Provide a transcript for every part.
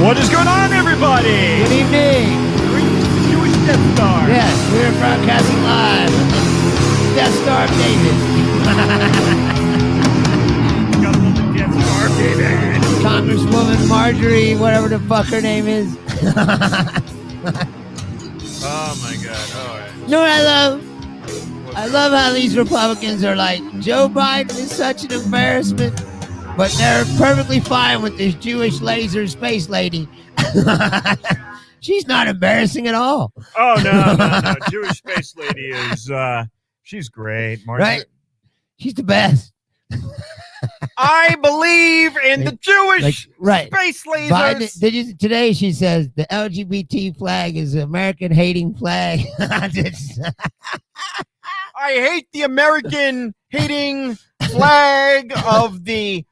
What is going on, everybody? Good evening. Greetings to the Jewish Death Star. Yes, we're broadcasting live with the Death Star of David. Gotta love the Death Star, baby. Congresswoman Marjorie, whatever the fuck her name is. Oh my God! All right. You know what I love? I love how these Republicans are like, Joe Biden is such an embarrassment, but they're perfectly fine with this Jewish laser space lady. She's not embarrassing at all. Oh no! Jewish space lady is she's great, Marjorie. Right? She's the best. I believe in the Jewish space lasers. Biden, today she says the LGBT flag is an American hating flag. I hate the American hating flag of the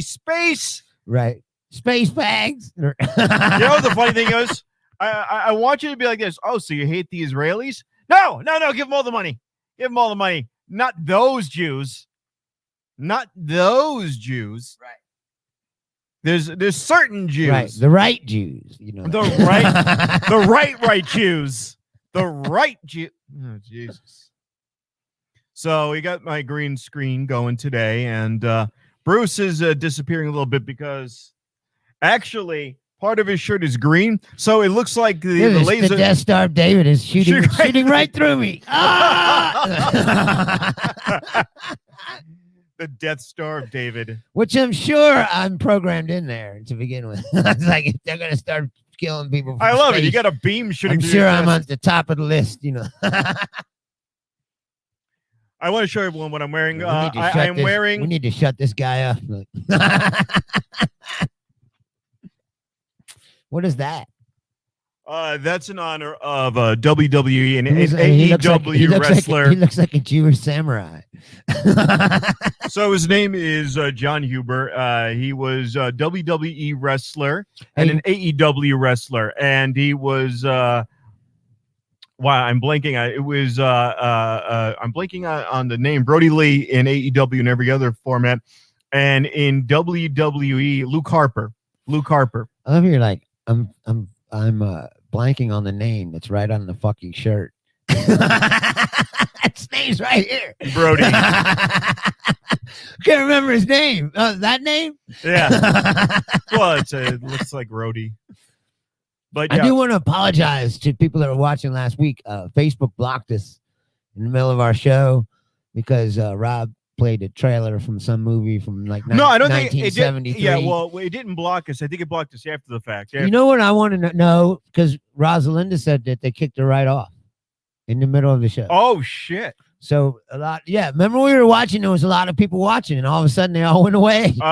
space. Right. Space fags. You know the funny thing is, I want you to be like this. Oh, so you hate the Israelis? No. Give them all the money. Give them all the money. Not those Jews. Not those Jews. Right. There's certain Jews. Right. The right Jews. You know. The right Jews. The right Jew. Oh, Jesus. So we got my green screen going today, and Bruce is disappearing a little bit because actually part of his shirt is green, so it looks like the laser. The Death Star of David is shooting right through me. Ah! The Death Star of David, which I'm sure I'm programmed in there to begin with. It's like if they're gonna start killing people. I love it. You got a beam shooting. I'm sure I'm at the top of the list. You know. I want to show everyone what I'm wearing. We need to shut this guy up. What is that? That's in honor of WWE and AEW wrestler. He looks like a Jewish samurai. So his name is John Huber. He was a WWE wrestler and an AEW wrestler, and he was. Wow, I'm blanking. I'm blanking on the name. Brody Lee in AEW and every other format, and in WWE, Luke Harper. I love you're like I'm blanking on the name that's right on the fucking shirt. His name's right here. Brody. Can't remember his name. That name? Yeah. Well, it looks like Rhodey. But yeah. I do want to apologize to people that were watching last week. Facebook blocked us in the middle of our show because Rob played a trailer from some movie from like 1973. Yeah, well, it didn't block us. I think it blocked us after the fact. You know what I want to know? Because Rosalinda said that they kicked her right off in the middle of the show. Oh, shit. So remember we were watching, there was a lot of people watching, and all of a sudden they all went away. Because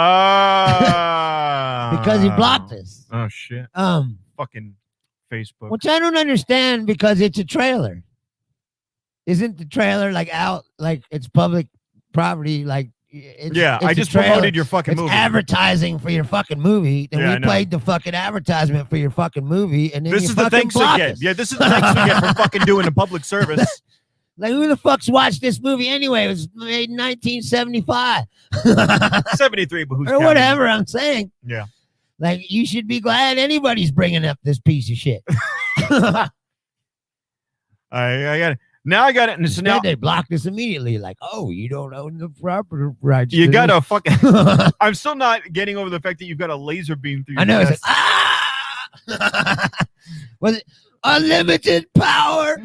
he blocked us. Oh, shit. Fucking Facebook. Which I don't understand because it's a trailer. Isn't the trailer like out, like it's public property? Like it's I just promoted your fucking movie. Advertising for your fucking movie. And we played the fucking advertisement for your fucking movie, and then this is the thanks we get. Yeah, this is the thanks we get for fucking doing a public service. Like, who the fuck's watched this movie anyway? It was made in 1975. 73, but who's or whatever I'm saying. Yeah. Like, you should be glad anybody's bringing up this piece of shit. I got it. Now I got it. And so now they blocked us immediately. Like, oh, you don't own the property rights. You got to fucking. I'm still not getting over the fact that you've got a laser beam through your I know. chest. It's like, was it unlimited power?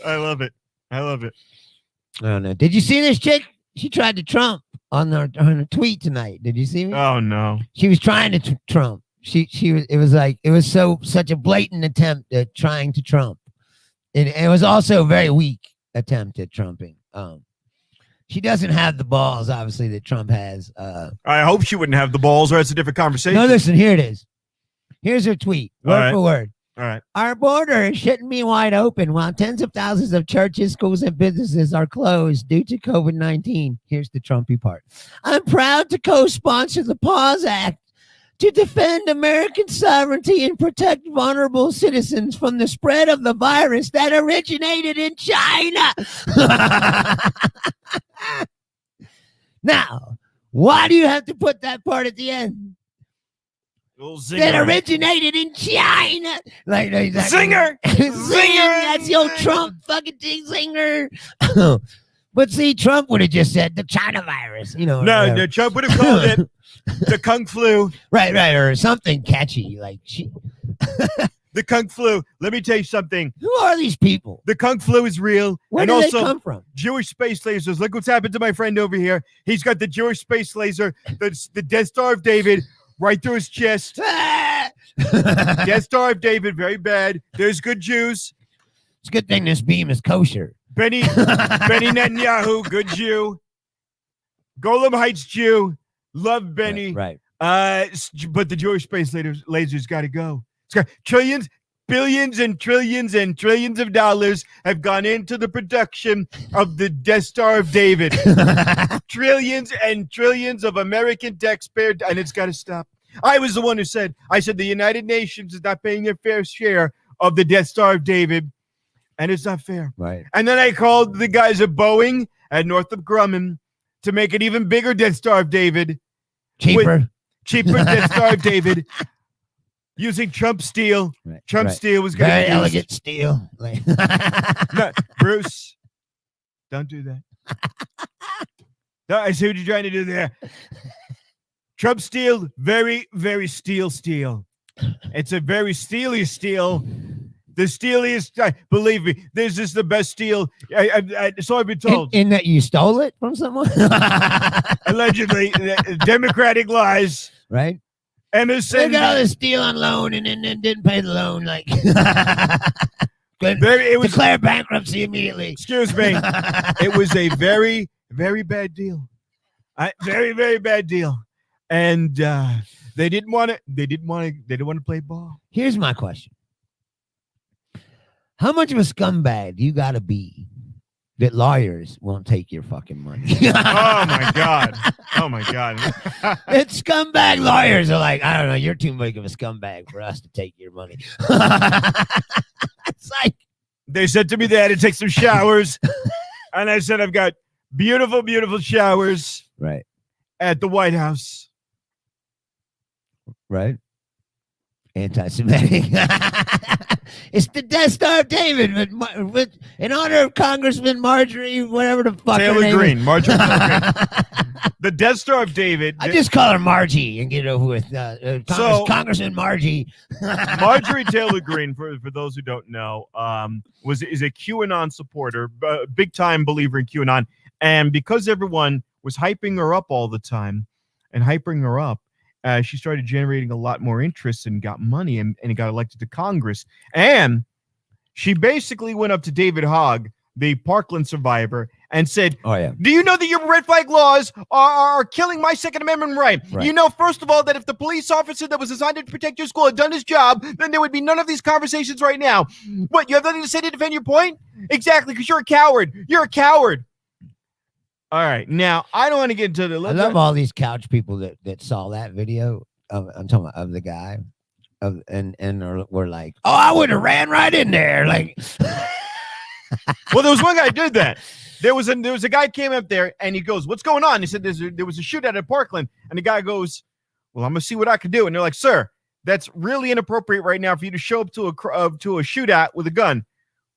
I love it. I don't know. Did you see this chick? She tried to Trump on her tweet tonight. Did you see me? Oh no. She was trying to Trump. It was such a blatant attempt at trying to Trump. It was also a very weak attempt at trumping. She doesn't have the balls, obviously, that Trump has. I hope she wouldn't have the balls, or it's a different conversation. No, listen, here it is. Here's her tweet, word for word. All right. Our border is shouldn't be wide open while tens of thousands of churches, schools, and businesses are closed due to COVID-19. Here's the Trumpy part. I'm proud to co-sponsor the Pause Act to defend American sovereignty and protect vulnerable citizens from the spread of the virus that originated in China. Now, Why do you have to put that part at the end? Little That zinger. originated in China. Like Zinger! Zinger! That's the old Trump fucking thing, zinger. But see, Trump would have just said the China virus, you know. No, Trump would have called it the Kung Flu. Right, or something catchy. Like, The Kung Flu. Let me tell you something. who are these people? The Kung Flu is real. Where and do also, they come from? Jewish space lasers. Look what's happened to my friend over here. He's got the Jewish space laser, the Death Star of David, right through his chest. Death Star of David, very bad. There's good Jews. It's a good thing this beam is kosher. Benny Netanyahu, good Jew. Golem Heights Jew. Love Benny. Right. But the Jewish space lasers got to go. It's got trillions, billions, and trillions of dollars have gone into the production of the Death Star of David. Trillions and trillions of American taxpayer, and it's got to stop. I was the one who said, the United Nations is not paying their fair share of the Death Star of David, and it's not fair. Right. And then I called the guys at Boeing at Northrop Grumman to make an even bigger Death Star of David. Cheaper Death Star of David. Using Trump steel. Right, Trump steel was going very to be elegant steel. No, Bruce, don't do that. No, I see what you're trying to do there. Trump steel, very, very steel. It's a very steely steel. The steeliest, believe me, this is the best steel. So I've been told. In that you stole it from someone? Allegedly, Democratic lies. Right? Emerson. They got all this steel on loan and then didn't pay the loan. Like, declare bankruptcy immediately. Excuse me. It was a very, very bad deal. Very, very bad deal. And they didn't want to play ball. Here's my question. How much of a scumbag do you got to be that lawyers won't take your fucking money? Oh my God. That scumbag lawyers are like, I don't know, you're too big of a scumbag for us to take your money. It's like, they said to me they had to take some showers. And I said, I've got beautiful, beautiful showers. Right. At the White House. Right. Anti-Semitic. It's the Death Star of David, with in honor of Congressman Marjorie, whatever the fuck Taylor her name Greene. is. Marjorie Taylor Greene. The Death Star of David. I just call her Margie and get it over with. Congressman Margie. Marjorie Taylor Greene, for those who don't know, is a QAnon supporter, big time believer in QAnon, and because everyone was hyping her up all the time and hyping her up, she started generating a lot more interest and got money and got elected to Congress. And she basically went up to David Hogg, the Parkland survivor, and said, "Oh yeah, do you know that your red flag laws are killing my Second Amendment right? You know, first of all, that if the police officer that was assigned to protect your school had done his job, then there would be none of these conversations right now. What, you have nothing to say to defend your point? Exactly, because you're a coward. You're a coward." All right, now I don't want to get into the. I love all these couch people that saw that video of I'm talking about of the guy, and were like, "Oh, I would have ran right in there." Like, well, there was one guy who did that. There was a guy came up there and he goes, "What's going on?" He said, "There was a shootout at Parkland," and the guy goes, "Well, I'm gonna see what I can do." And they're like, "Sir, that's really inappropriate right now for you to show up to a shootout with a gun."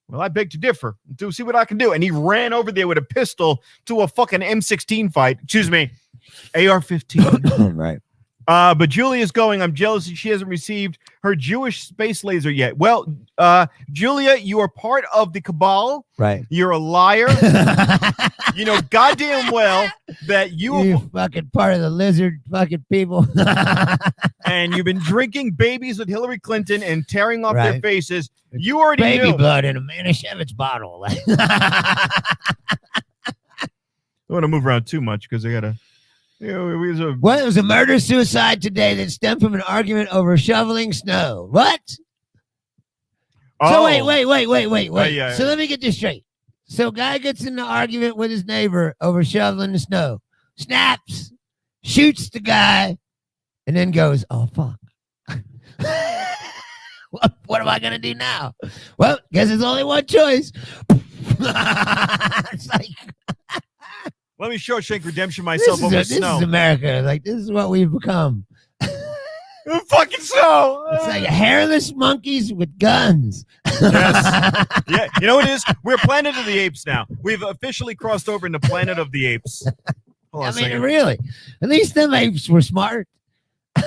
"Well, I beg to differ. To see what I can do." And he ran over there with a pistol to a fucking M16 fight. Excuse me, AR-15. Right. But Julia's going, "I'm jealous that she hasn't received her Jewish space laser yet." Well, Julia, you are part of the cabal. Right. You're a liar. You know goddamn well that you fucking part of the lizard fucking people. And you've been drinking babies with Hillary Clinton and tearing off their faces. You already baby knew. Blood in a Manischewitz bottle. I don't want to move around too much because I gotta. Well, it was a murder-suicide today that stemmed from an argument over shoveling snow. What? Oh. So wait. Yeah. So let me get this straight. So guy gets in an argument with his neighbor over shoveling the snow, snaps, shoots the guy, and then goes, "Oh, fuck. What am I going to do now? Well, guess there's only one choice." It's like... Let me Shawshank Redemption myself over This snow. is America. Like, this is what we've become. Fucking snow. It's like hairless monkeys with guns. Yes. Yeah, you know what it is? We're Planet of the Apes now. We've officially crossed over into Planet of the Apes. Hold on I a second. mean, really. At least them apes were smart.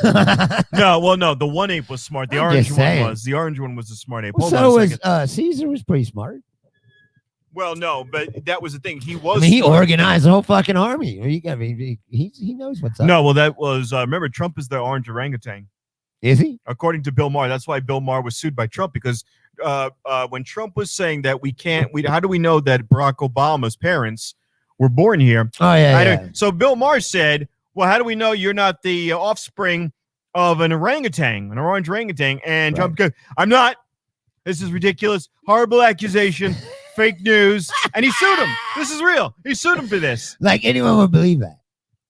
No, the one ape was smart. The I'm orange just one saying. was. The orange one was a smart ape. Well, Hold so on a was second. Caesar was pretty smart. Well, no, but that was the thing. He was. I mean, he smart. organized the whole fucking army. He knows what's up. No, well, that was. Remember, Trump is the orange orangutan. Is he? According to Bill Maher, that's why Bill Maher was sued by Trump, because when Trump was saying that how do we know that Barack Obama's parents were born here? Oh yeah. So Bill Maher said, well, how do we know you're not the offspring of an orangutan, an orange orangutan? And Trump goes, I'm not. This is ridiculous. Horrible accusation. Fake news. And he sued him. This is real. He sued him for this. Like anyone would believe that.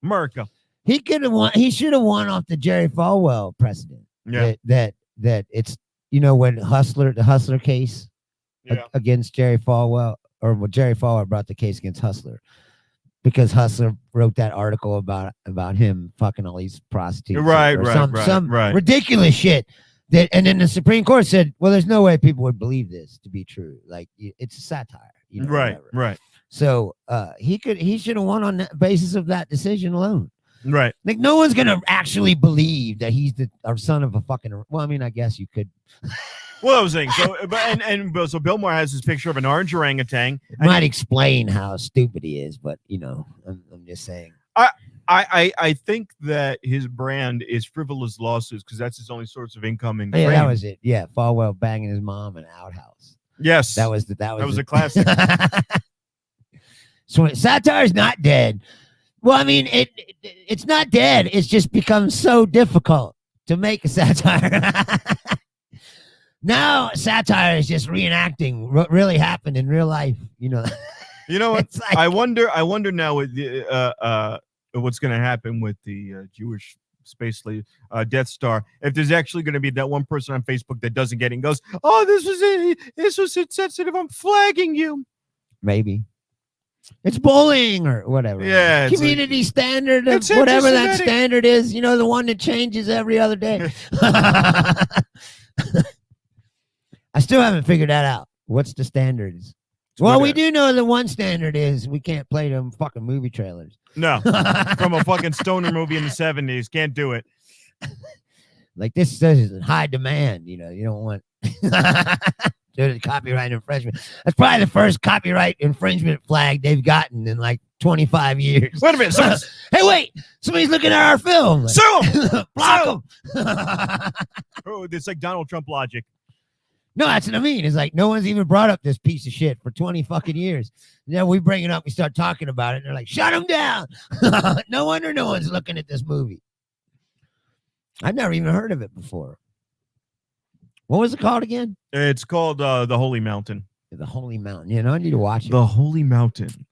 America. He could have won. He should have won off the Jerry Falwell precedent. Yeah. That it's, you know, when the Hustler case against Jerry Falwell, or when Jerry Falwell brought the case against Hustler, because Hustler wrote that article about him fucking all these prostitutes, some ridiculous shit. And then the Supreme Court said, well, there's no way people would believe this to be true. Like, it's a satire. You know, right. So he should have won on the basis of that decision alone. Right. Like, no one's gonna actually believe that he's our son of a fucking. Well, I mean, I guess you could. Well, I was saying, so Bill Maher has this picture of an orange orangutan. Might explain how stupid he is, but you know, I'm just saying. I think that his brand is frivolous lawsuits, because that's his only source of income. And yeah, that was it. Yeah, Falwell banging his mom in an outhouse. Yes, that was a classic. So satire's not dead. Well, I mean, it's not dead. It's just become so difficult to make a satire. Now satire is just reenacting what really happened in real life. You know. You know what? Like, I wonder now with what's going to happen with the Jewish space Death Star, if there's actually going to be that one person on Facebook that doesn't get it and goes, "Oh, this was insensitive. I'm flagging you." Maybe. It's bullying or whatever. Yeah. Community standard of whatever that standard is, you know, the one that changes every other day. I still haven't figured that out. What's the standards? Well, we do know the one standard is we can't play them fucking movie trailers. No. From a fucking stoner movie in the 70s. Can't do it. Like, this is high demand, you know, you don't want copyright infringement. That's probably the first copyright infringement flag they've gotten in like 25 years. Wait a minute. Hey, wait. Somebody's looking at our film. Sue him. Block them. Oh, it's like Donald Trump logic. No, that's what I mean. It's like no one's even brought up this piece of shit for 20 fucking years. And then we bring it up, we start talking about it, and they're like, shut him down. No wonder no one's looking at this movie. I've never even heard of it before. What was it called again? It's called The Holy Mountain. The Holy Mountain. You know, I need to watch it. The Holy Mountain.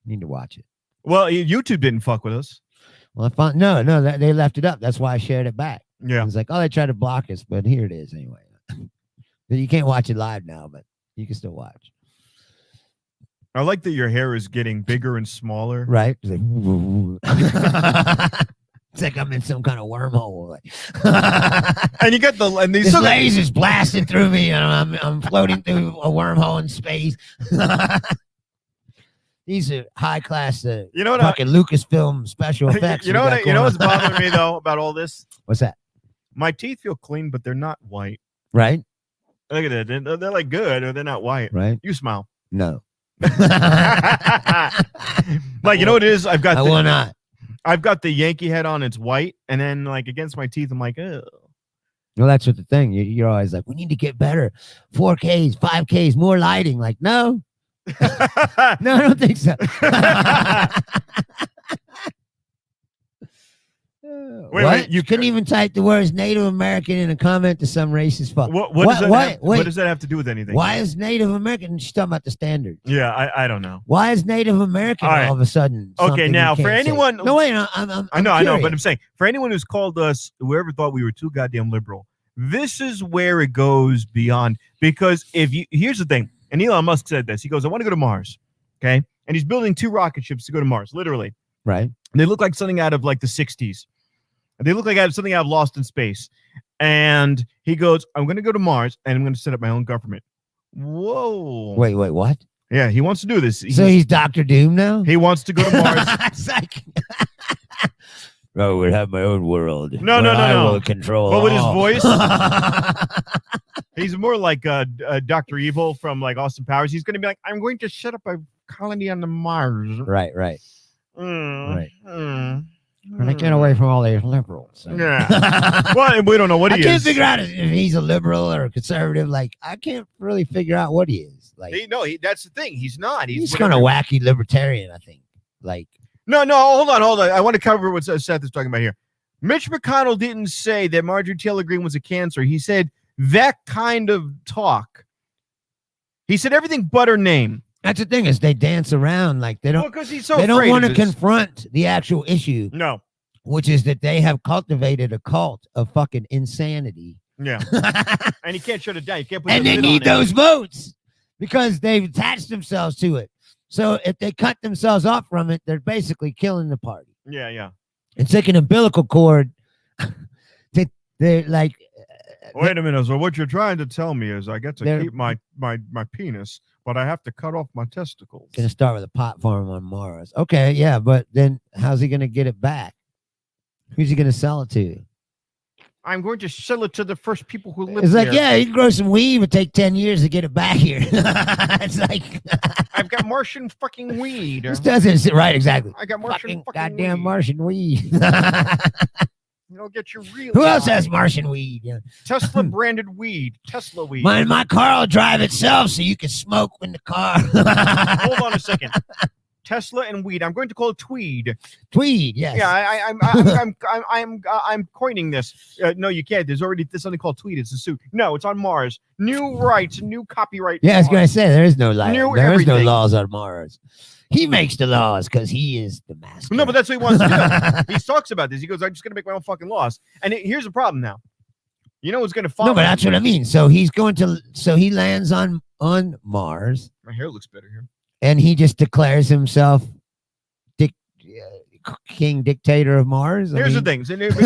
Need to watch it. Well, YouTube didn't fuck with us. Well, I found they left it up. That's why I shared it back. Yeah. It's like, oh, they tried to block us, but here it is anyway. You can't watch it live now, but you can still watch. I like that your hair is getting bigger and smaller. Right? It's like, it's like I'm in some kind of wormhole. And you get these lasers blasting through me, and I'm floating through a wormhole in space. These are high class, fucking Lucasfilm special effects. You know what's bothering me though about all this? What's that? My teeth feel clean, but they're not white. Right? Look at that. They're like good, or they're not white. Right? You smile. No. Like, you know what it is? I've got the Yankee head on. It's white, and then like against my teeth, I'm like, oh. Well, that's what the thing. You're always like, we need to get better. 4Ks, 5Ks, more lighting. Like, no. No, I don't think so. Wait, you couldn't even type the words Native American in a comment to some racist fuck. What does that have to do with anything? Why is Native American? She's talking about the standards. Yeah, I don't know. Why is Native American all of a sudden? Okay, now for anyone, no wait, I know, but I'm saying for anyone who's called us, whoever thought we were too goddamn liberal, this is where it goes beyond. Because here's the thing, and Elon Musk said this. He goes, "I want to go to Mars." Okay, and he's building 2 rocket ships to go to Mars, literally. Right. They look like something out of like the 60s. They look like something out of Lost in Space. And he goes, I'm going to go to Mars and I'm going to set up my own government. Whoa. Wait, what? Yeah, he wants to do this. So he's Dr. Doom now? He wants to go to Mars. It's like, I would have my own world. No. I will control. But with his all. voice, he's more like Dr. Evil from like Austin Powers. He's going to be like, I'm going to set up a colony on the Mars. Right. Right. And I get away from all these liberals. So. Yeah. Well, we don't know what he is. I can't figure out if he's a liberal or a conservative. Like, I can't really figure out what he is. Like, that's the thing. He's not. He's kind of wacky libertarian, I think. Like, no, hold on. I want to cover what Seth is talking about here. Mitch McConnell didn't say that Marjorie Taylor Greene was a cancer. He said that kind of talk. He said everything but her name. That's the thing is they dance around like they don't. Because he's so they don't afraid want of to this. confront the actual issue. No. Which is that they have cultivated a cult of fucking insanity. Yeah. And he can't shut it down. You can't put and they need those votes because they've attached themselves to it. So if they cut themselves off from it, they're basically killing the party. Yeah. It's like an umbilical cord. They're like. Wait a minute. So what you're trying to tell me is I get to keep my penis, but I have to cut off my testicles. Gonna start with a pot farm on Mars. Okay, yeah, but then how's he gonna get it back? Who's he gonna sell it to? I'm going to sell it to the first people who live It's there. like, yeah, you can grow some weed, but take 10 years to get it back here. It's like I've got Martian fucking weed. This doesn't right, exactly. I got Martian fucking goddamn weed. Martian weed. You don't get your real. Who else has Martian weed? Yeah. Tesla branded weed. Tesla weed. My car will drive itself, so you can smoke in the car. Hold on a second. Tesla and weed. I'm going to call it tweed. Tweed, yes. Yeah, I'm coining this. No, you can't. There's something called tweed. It's a suit. No, it's on Mars. New rights, new copyright. Yeah, I was gonna say there is no law. New There is no everything. laws on Mars. He makes the laws because he is the master. No, but that's what he wants to do. He talks about this. He goes, I'm just going to make my own fucking laws. And here's the problem now. You know what's going to follow? No, but that's what I mean. So he lands on Mars. My hair looks better here. And he just declares himself king dictator of Mars. Here's the thing. So, you know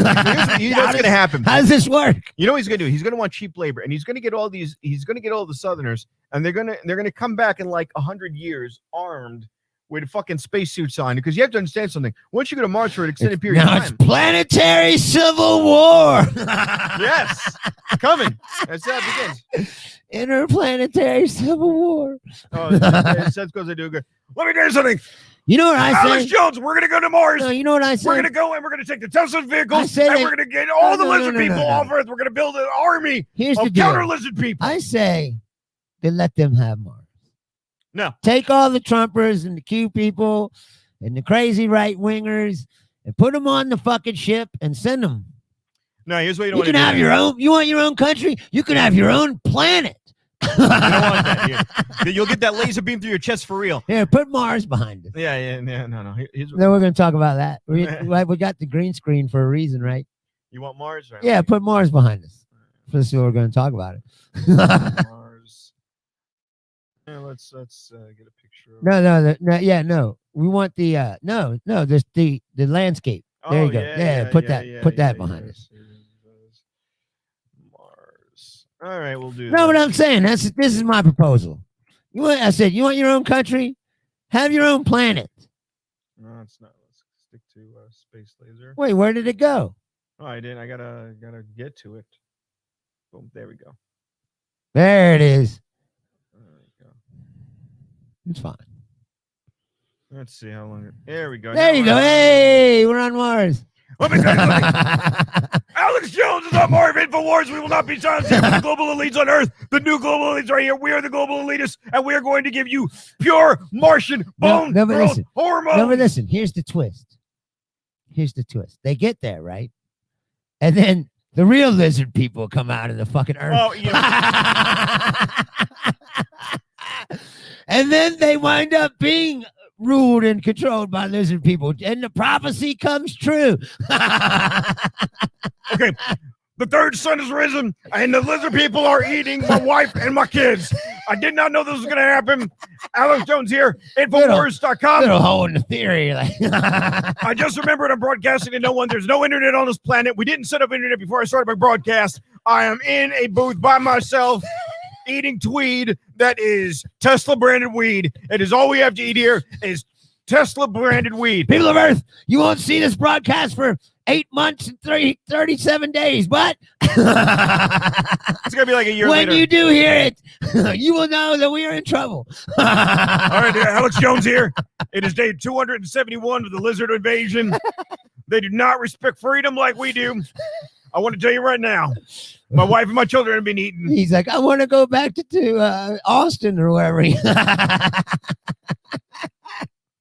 what's going to happen. How does this work? You know what he's going to do? He's going to want cheap labor, and he's going to get all these. He's going to get all the Southerners, and they're going to come back in like 100 years armed with fucking spacesuits on. Because you have to understand something. Once you go to Mars for an extended period of Now time, it's planetary civil war. yes, coming. That's how it begins. Interplanetary civil war. Oh, that's because they do good. Let me tell you something. You know what I say? Alex Jones, we're going to go to Mars. No, you know what I say? We're going to go and we're going to take the Tesla vehicles and we're going to get all the lizard people off Earth. We're going to build an army of counter lizard people. I say they let them have Mars. No. Take all the Trumpers and the Q people and the crazy right-wingers and put them on the fucking ship and send them. No, here's what you don't You want to can do. have your own. You want your own country? You can have your own planet. You don't want that. You'll get that laser beam through your chest for real. Here, put Mars behind us. Yeah, no. Then we're going to talk about that. We got the green screen for a reason, right? You want Mars? Right? Yeah, put Mars behind us. This is what we're going to talk about it. Mars. Yeah, let's get a picture of No. We want the there's the landscape. There you go. Yeah, put that behind us. Mars. All right, we'll do No, that. but I'm saying this is my proposal. You want your own country? Have your own planet. No, it's not. Let's stick to space laser. Wait, where did it go? Oh, I didn't. I gotta get to it. Boom. There we go. There it is. There we go. It's fine. Let's see how long. There we go. There you go. Hey, we're on Mars. Let me tell you something. Alex Jones is on more of InfoWars. We will not be silenced here with the global elites on Earth. The new global elites are here. We are the global elitists, and we are going to give you pure Martian bone growth hormones. No, but listen. Here's the twist. They get there, right? And then the real lizard people come out of the fucking Earth. Oh, yeah. And then they wind up being ruled and controlled by lizard people, and the prophecy comes true. Okay, The third sun has risen, and the lizard people are eating my wife and my kids. I did not know this was going to happen. Alex Jones here, Infowars.com. Little hole in the theory. Like. I just remembered I'm broadcasting to no one. There's no internet on this planet. We didn't set up internet before I started my broadcast. I am in a booth by myself eating tweed that is Tesla branded weed. It is all we have to eat here is Tesla branded weed. People of Earth, you won't see this broadcast for 8 months and 37 days, but it's gonna be like a year when later. you do hear it, you will know that we are in trouble. All right, Alex Jones here. It is day 271 of the lizard invasion. They do not respect freedom like we do. I want to tell you right now, my wife and my children have been eaten. He's like, I want to go back to Austin or wherever.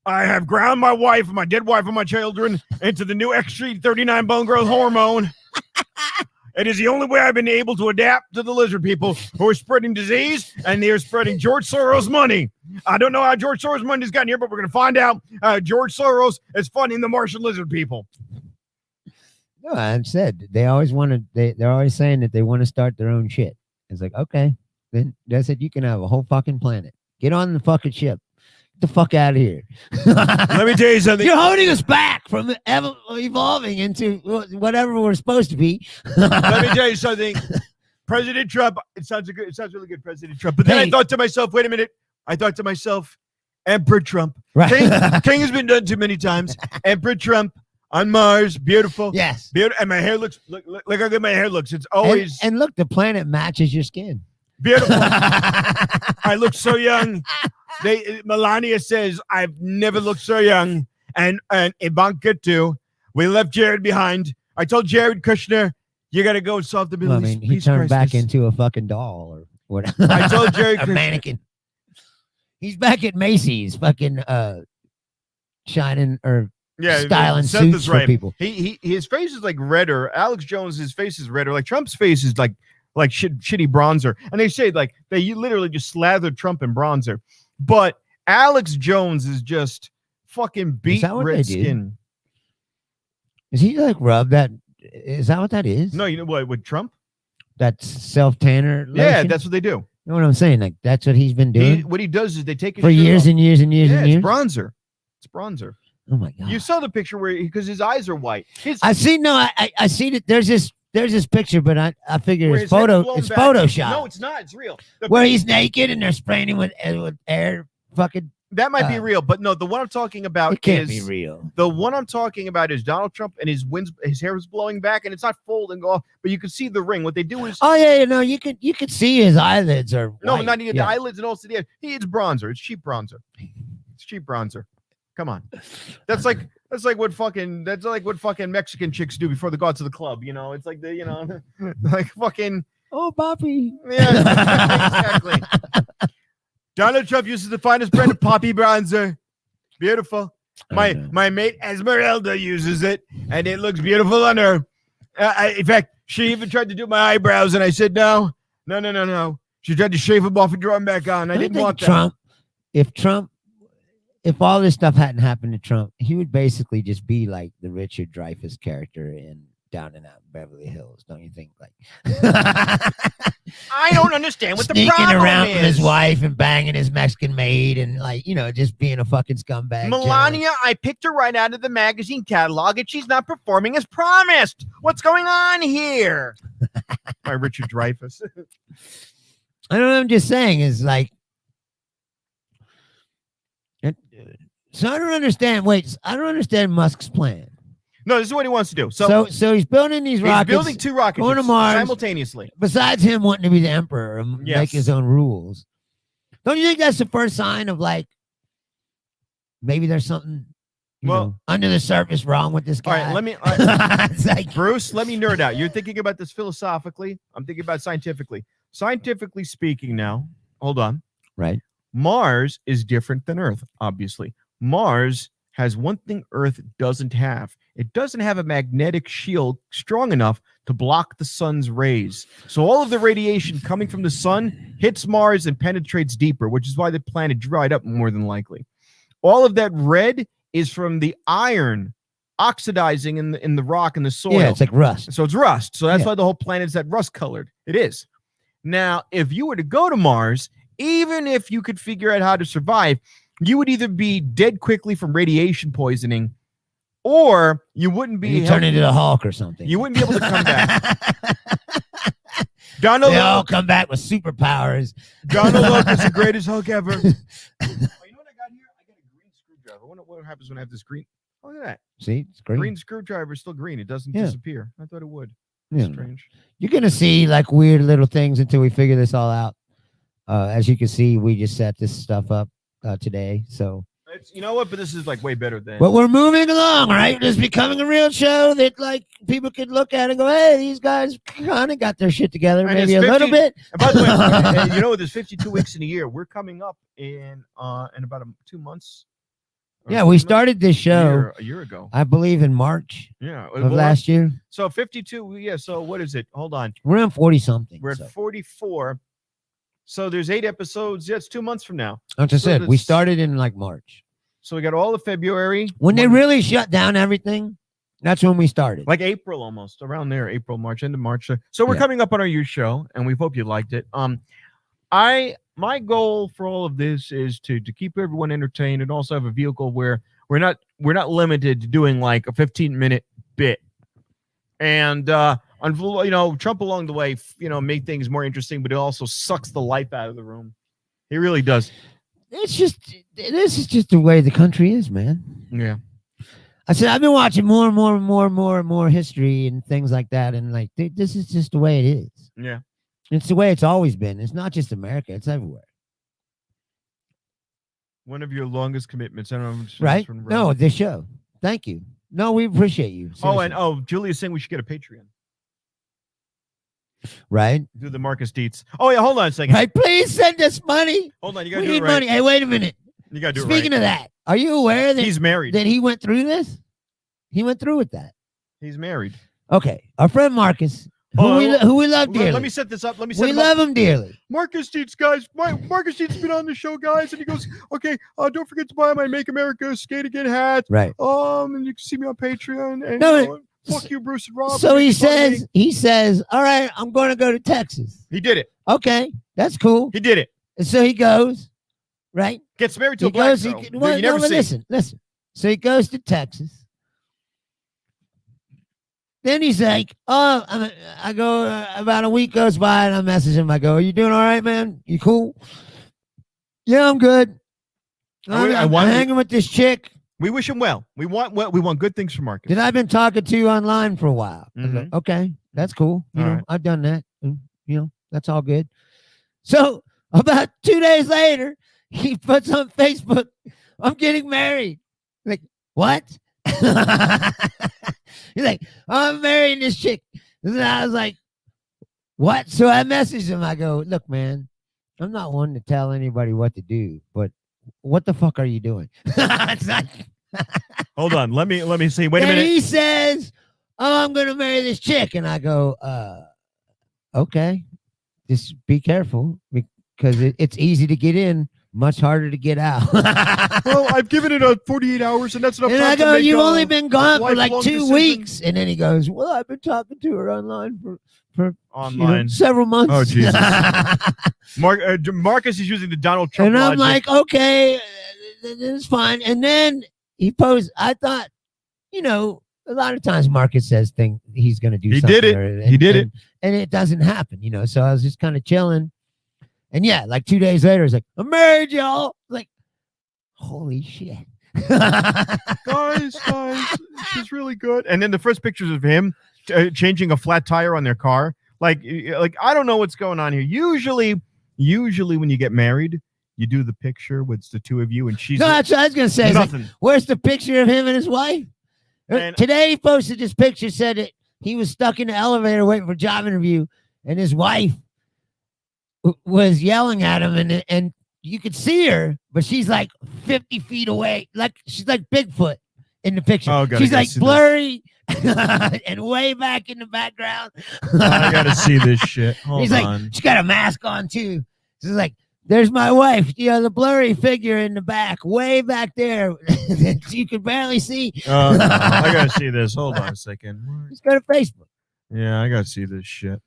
I have ground my wife, my dead wife, and my children into the new X-39 bone growth hormone. It is the only way I've been able to adapt to the lizard people who are spreading disease, and they're spreading George Soros money. I don't know how George Soros money's gotten here, but we're going to find out. George Soros is funding the Martian lizard people. No, I've said they always want to. They're always saying that they want to start their own shit. It's like, okay, then they said you can have a whole fucking planet. Get on the fucking ship. Get the fuck out of here. Let me tell you something. You're holding us back from evolving into whatever we're supposed to be. Let me tell you something. President Trump. It sounds really good, President Trump. But then I thought to myself, wait a minute. I thought to myself, Emperor Trump. Right. King has been done too many times. Emperor Trump. On Mars, beautiful. Yes. Beautiful. And my hair looks, look how good my hair looks. It's always. And look, the planet matches your skin. Beautiful. I look so young. Melania says, I've never looked so young. And Ivanka too. We left Jared behind. I told Jared Kushner, you got to go solve the Middle East. He turned back into a fucking doll or what? I told Jared a mannequin. He's back at Macy's fucking shining or styling suits for people. His face is like redder. Alex Jones, his face is redder. Like Trump's face is like shitty bronzer. And they say like they literally just slathered Trump in bronzer. But Alex Jones is just fucking beat red skin. Is he like rub that? Is that what that is? No, you know what? With Trump, that's self tanner. Yeah, that's what they do. You know what I'm saying? Like that's what he's been doing. What he does is they take his for years and years and years and years. It's bronzer. It's bronzer. Oh my god! You saw the picture where because his eyes are white. I see. No, I see that. There's this picture, but I figure it's Photoshop. No, it's not. It's real. Where he's naked and they're spraying him with air. Fucking. That might be real, but no. The one I'm talking about it can't be real. The one I'm talking about is Donald Trump and his hair is blowing back, and it's not folding off, but you can see the ring. What they do is you could see his eyelids are white. No, not even the eyelids and also the it's bronzer. It's cheap bronzer. It's cheap bronzer. Come on, that's like what fucking Mexican chicks do before they go out to the club. You know, it's like like fucking Bobby. Yeah, exactly. Donald Trump uses the finest brand of poppy bronzer. Beautiful. My mate Esmeralda uses it, and it looks beautiful on her. In fact, she even tried to do my eyebrows, and I said no. She tried to shave them off and draw them back on. I didn't want that. If all this stuff hadn't happened to Trump, he would basically just be like the Richard Dreyfuss character in Down and Out in Beverly Hills, don't you think? Like, I don't understand what the problem is. Sneaking around with his wife and banging his Mexican maid and just being a fucking scumbag. Melania, I picked her right out of the magazine catalog and she's not performing as promised. What's going on here? My Richard Dreyfuss. I don't know. I'm just saying is like, so I don't understand. I don't understand Musk's plan. No, this is what he wants to do. So he's building these rockets. He's building 2 rockets going to Mars simultaneously. Besides him wanting to be the emperor and make his own rules. Don't you think that's the first sign of like maybe there's something under the surface wrong with this guy? All right, it's like, Bruce, let me nerd out. You're thinking about this philosophically. I'm thinking about scientifically. Scientifically speaking now, hold on. Right. Mars is different than Earth, obviously. Mars has one thing Earth doesn't have. It doesn't have a magnetic shield strong enough to block the sun's rays. So all of the radiation coming from the sun hits Mars and penetrates deeper, which is why the planet dried up more than likely. All of that red is from the iron oxidizing in the rock and the soil. Yeah, it's like rust. So it's rust. So that's Yeah. why the whole planet's that rust colored. It is. Now, if you were to go to Mars, even if you could figure out how to survive, you would either be dead quickly from radiation poisoning, or you wouldn't be. You turn into the Hulk or something. You wouldn't be able to come back. They all come back with superpowers. Donald Luck is the greatest Hulk ever. Oh, you know what I got here? I got a green screwdriver. I wonder what happens when I have this green. Look at that. See, it's green. Green screwdriver is still green. It doesn't disappear. I thought it would. Yeah. Strange. You're gonna see like weird little things until we figure this all out. As you can see, we just set this stuff up today. So You know what? But this is like way better than. but we're moving along, right? It's becoming a real show that like people could look at and go, "Hey, these guys kind of got their shit together, And maybe it's a 50 little bit." And by the way, you know, there's 52 weeks in a year. We're coming up in about 2 months. Yeah, we started this show a year ago. I believe in March Yeah, of last year. So 52. Yeah. So what is it? Hold on. We're on 40 something. We're at 44. So there's 8 episodes. Yeah, it's 2 months from now. Like I said, we started in like March. So we got all of February. When they really shut down everything, that's when we started. Like April almost, around there, April, March, end of March. So we're coming up on our youth show, and we hope you liked it. My goal for all of this is to keep everyone entertained and also have a vehicle where we're not limited to doing like a 15-minute bit. And Trump along the way, made things more interesting, but it also sucks the life out of the room. He really does. This is just the way the country is, man. Yeah. I said I've been watching more and more history and things like that, and like this is just the way it is. Yeah. It's the way it's always been. It's not just America; it's everywhere. One of your longest commitments, I don't know. Right? No, this show. Thank you. No, we appreciate you. Seriously. Julia's saying we should get a Patreon. Right? Do the Marcus Dietz. Oh yeah, hold on a second. Right? Please send us money. Hold on, you gotta we do need it right. money. Hey, wait a minute. You gotta do Speaking it right. of that, are you aware that he's married? That he went through this? He went through with that. He's married. Okay, our friend Marcus, who we love dearly. Let me set this up. We love him dearly. Marcus Dietz, guys. Marcus Dietz has been on the show, guys, and he goes, "Okay, don't forget to buy my Make America Skate Again hat." Right. And you can see me on Patreon. And fuck you, Bruce and Rob. So he says, "All right, I'm going to go to Texas." He did it. Okay, that's cool. He did it. And so he goes, right? Gets married to a black girl. Listen. So he goes to Texas. Then he's like, I go, about a week goes by and I message him. I go, "Are you doing all right, man? You cool?" "Yeah, I'm good. I'm hanging with this chick." We wish him well. We want good things for Marcus. That I've been talking to online for a while. Mm-hmm. Okay, that's cool. You know, right. I've done that. That's all good. So about 2 days later, he puts on Facebook, "I'm getting married." Like, what? He's like, "I'm marrying this chick." And I was like, "What?" So I messaged him. I go, "Look, man, I'm not one to tell anybody what to do, but what the fuck are you doing?" It's like, hold on. Let me see. Wait a minute. He says, "Oh, I'm going to marry this chick." And I go, okay, just be careful because it's easy to get in, much harder to get out. Well, I've given it 48 hours, and that's enough and time I go, to make "You've only been gone for like 2 decision. weeks." And then he goes, "Well, I've been talking to her online for several months." Oh, Jesus. Marcus is using the Donald Trump And I'm logic. like, okay, it's fine. And then he posed, I thought, a lot of times Marcus says he's going to do something. He did it. He did it. And it doesn't happen, So I was just kind of chilling. And yeah, like 2 days later, it's like, "I'm married, y'all." Like, holy shit. guys, this is really good. And then the first pictures of him changing a flat tire on their car. Like I don't know what's going on here. Usually when you get married, you do the picture with the two of you, and she's that's what I was gonna say. Nothing. Like, where's the picture of him and his wife? And today he posted this picture, said that he was stuck in the elevator waiting for a job interview, and his wife was yelling at him, and you could see her, but she's like 50 feet away, like she's like Bigfoot in the picture. Oh, she's like blurry and way back in the background. I gotta see this shit. Hold He's on. like, she's got a mask on too. She's like, There's my wife. You know, the blurry figure in the back, way back there. You can barely see. Oh, no, I gotta see this. Hold on a second. Just go to Facebook. Yeah, I gotta see this shit.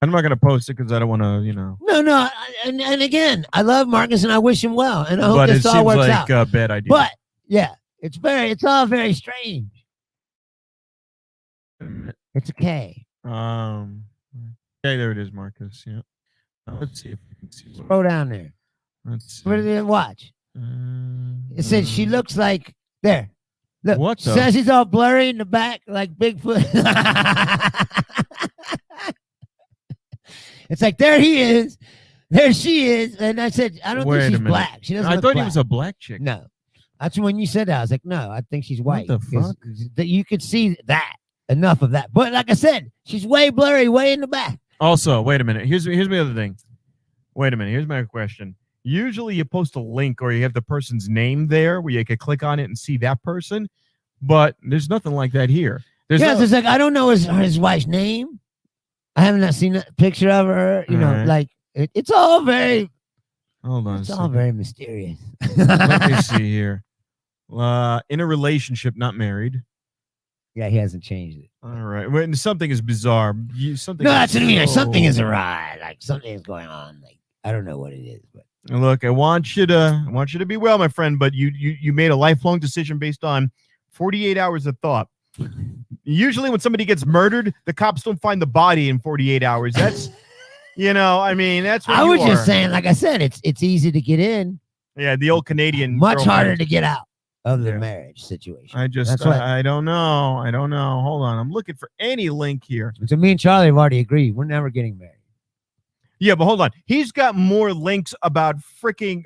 I'm not gonna post it because I don't want to, No. And again, I love Marcus and I wish him well. And I hope But it this all seems works like out. a bad idea. But yeah, it's all very strange. It's a K. Okay, there it is, Marcus. Yeah. Let's see if we can see. Scroll down there. Let's see. What did it watch? It said she looks like there. Look, What the? says he's all blurry in the back like Bigfoot. It's like there he is, there she is, and I said I don't Wait think a she's minute. black. She doesn't. I look thought black. he was a black chick. No, that's when you said that. I was like, no, I think she's white. What the fuck? That you could see that enough of that, but like I said, she's way blurry, way in the back. Also, wait a minute. Here's my other thing. Wait a minute. Here's my question. Usually you post a link or you have the person's name there where you could click on it and see that person, but there's nothing like that here. It's like I don't know his wife's name. I haven't seen a picture of her. You know, right. like it's all very. Hold on. It's all very mysterious. Let me see here. In a relationship, not married. Yeah, he hasn't changed it. All right. When something is bizarre. Something. No, that's what I mean. so- Something is awry. Like something is going on. Like I don't know what it is, but Look, I want you to be well, my friend, but you made a lifelong decision based on 48 hours of thought. Usually when somebody gets murdered, the cops don't find the body in 48 hours. That's that's what I you was are. just saying, like I said, it's easy to get in, Yeah, the old Canadian. much girlfriend. harder to get out of the Yeah. marriage situation. That's I don't know. Hold on. I'm looking for any link here. So me and Charlie have already agreed we're never getting married. Yeah, but hold on. He's got more links about freaking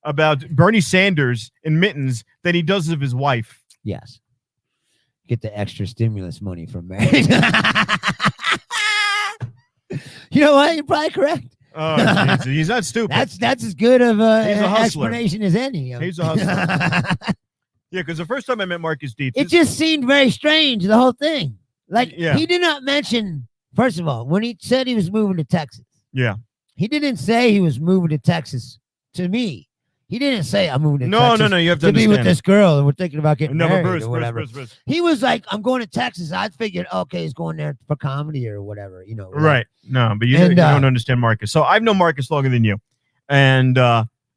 about Bernie Sanders and mittens than he does of his wife. Yes, get the extra stimulus money from marriage. You know what? You're probably correct. Oh, geez, he's not stupid. That's as good of He's a hustler. explanation as any. He's a hustler. Yeah, because the first time I met Marcus Dietz, It just seemed very strange, the whole thing. Like, Yeah. he did not mention, first of all, when he said he was moving to Texas, yeah, he didn't say he was moving to Texas to me. He didn't say, I'm moving to Texas no, you have to to be with understand. this girl and we're thinking about getting No, but married or whatever. Bruce. He was like, I'm going to Texas. I figured, okay, he's going there for comedy or whatever, you know. Right. No, but you And, don't understand Marcus. So I've known Marcus longer than you. And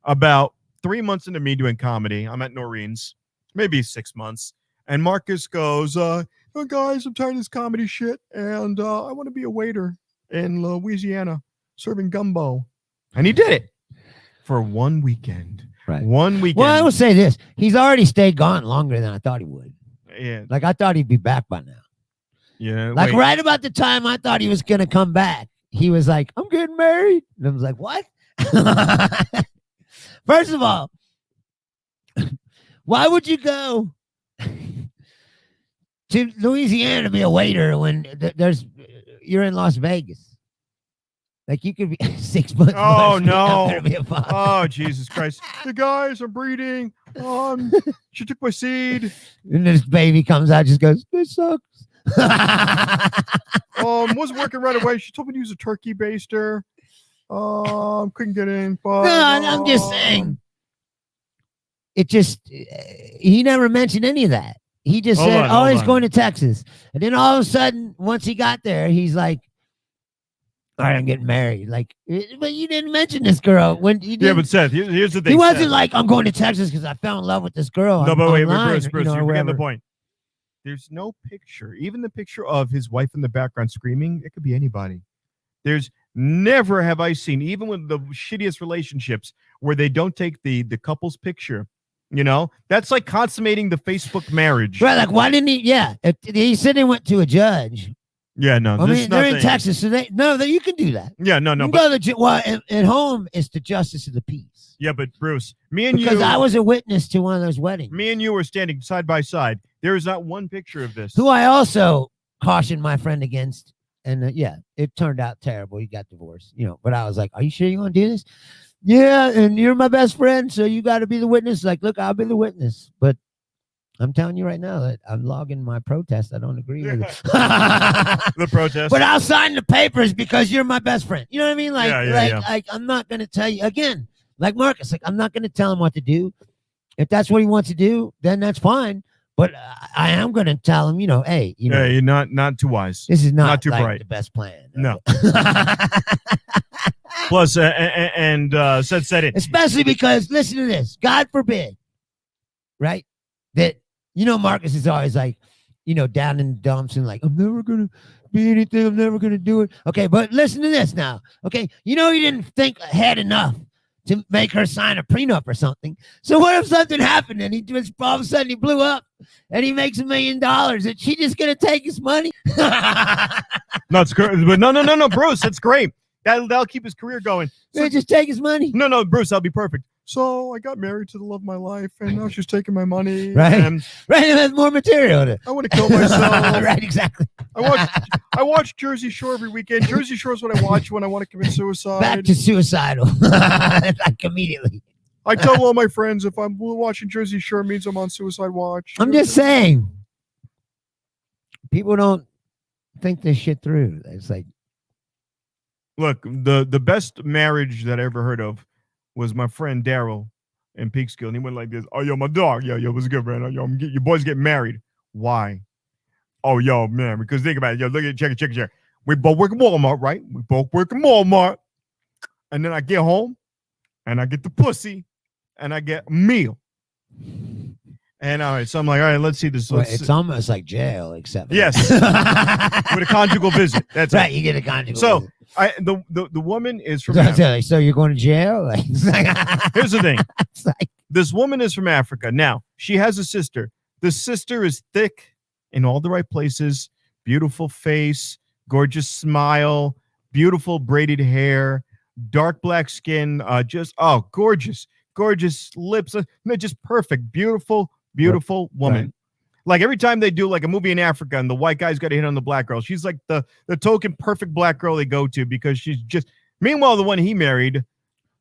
about 3 months into me doing comedy, I'm at Noreen's, maybe 6 months. And Marcus goes, oh, guys, I'm tired of this comedy shit. And I want to be a waiter in Louisiana serving gumbo. And he did it for 1 weekend. Right. 1 weekend. Well, I will say this. He's already stayed gone longer than I thought he would. Yeah. Like, I thought he'd be back by now. Yeah. Like, wait. right about the time I thought he was going to come back, he was like, I'm getting married. And I was like, what? First of all, why would you go to Louisiana to be a waiter when you're in Las Vegas? Like, you could be 6 months. Oh, must be out no. there to be a father. Oh, Jesus Christ. The guys are breeding. She took my seed. And this baby comes out, just goes, this sucks. Wasn't working right away. She told me to use a turkey baster. Couldn't get in. But, No, I'm just saying. It just, he never mentioned any of that. He just Hold said, on. he's going to Texas. And then all of a sudden, once he got there, he's like, all right, I'm getting married. Like, but you didn't mention this girl. When you didn't, Yeah, but Seth, here's the thing. he wasn't Seth. like, I'm going to Texas because I fell in love with this girl. No, but wait, online, Bruce, or you're forgetting the wherever. point. There's no picture, even the picture of his wife in the background screaming. It could be anybody. There's never have I seen, even with the shittiest relationships, where they don't take the couple's picture. You know, that's like consummating the Facebook marriage. Right, like, why didn't he? Yeah, he said he went to a judge. Yeah, no. I there's mean, they're in nothing- Texas, so you can do that. Yeah, no, You can but go to at home is the justice of the peace. yeah, but Bruce, me and Because you, I was a witness to one of those weddings. me and you were standing side by side. There is not one picture of this. Who I also cautioned my friend against. And yeah, it turned out terrible. He got divorced, you know. But I was like, are you sure you want to do this? Yeah, and you're my best friend, so you got to be the witness. Like, look, I'll be the witness. But I'm telling you right now that I'm logging my protest. I don't agree with it. The protest. But I'll sign the papers because you're my best friend. You know what I mean? Like I'm not going to tell you again, like Marcus, like I'm not going to tell him what to do. If that's what he wants to do, then that's fine. But I am going to tell him, hey, you're not too wise. This is not too like bright. The best plan. No. Plus, said it. Especially because, listen to this. God forbid, right? That, Marcus is always like, down in the dumps and like, I'm never going to be anything. I'm never going to do it. Okay, but listen to this now. Okay, he didn't think ahead enough to make her sign a prenup or something. So what if something happened and he just all of a sudden he blew up and he makes $1 million and she just gonna take his money? No, it's great. But no, Bruce, that's great. That'll keep his career going. So just take his money. No, Bruce, that'll be perfect. So I got married to the love of my life, and now she's taking my money. Right, and right. It has more material. I want to kill myself. Right, exactly. I watch Jersey Shore every weekend. Jersey Shore is what I watch when I want to commit suicide. Back to suicidal, like immediately. I tell all my friends if I'm watching Jersey Shore, it means I'm on suicide watch. I'm just saying, people don't think this shit through. It's like, look, the best marriage that I ever heard of was my friend Daryl in Peekskill, and he went like this. Oh, yo, my dog. Yo, what's good, man? Oh, yo, your boys getting married. Why? Oh, yo, man, because think about it. Yo, look at check it. We both work at Walmart, right? We both work at Walmart. And then I get home, and I get the pussy, and I get a meal. And all right, so I'm like, all right, let's see this. It's almost like jail, except yes, with a conjugal visit. That's right. it. You get a conjugal. So visit. The woman is from. So you're going to jail? Here's the thing. It's like, this woman is from Africa. Now she has a sister. The sister is thick in all the right places. Beautiful face, gorgeous smile, beautiful braided hair, dark black skin. Gorgeous lips. Just perfect, beautiful woman. Right. Like every time they do like a movie in Africa and the white guy's got to hit on the black girl, she's like the token perfect black girl they go to because she's just. Meanwhile, the one he married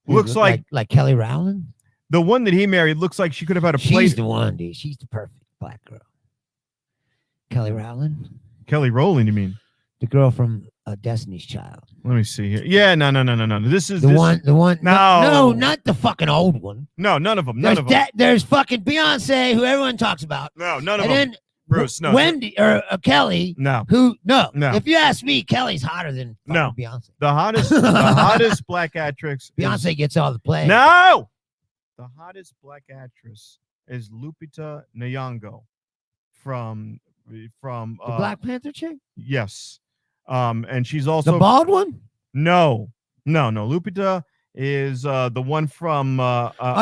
looks like Kelly Rowland. The one that he married looks like she could have had a place. She's the one, dude. She's the perfect black girl. Kelly Rowland. Kelly Rowland, you mean? The girl from Destiny's Child. Let me see here. Yeah, no. This is the one. No, not the fucking old one. No, none of them. There's fucking Beyonce, who everyone talks about. No, none of and them. Then Bruce, no. Wendy or Kelly. No. No. If you ask me, Kelly's hotter than Beyonce. The hottest black actress. Beyonce gets all the play. No. The hottest black actress is Lupita Nyong'o from the Black Panther chick. Yes. And she's also the bald one. No. Lupita is the one from.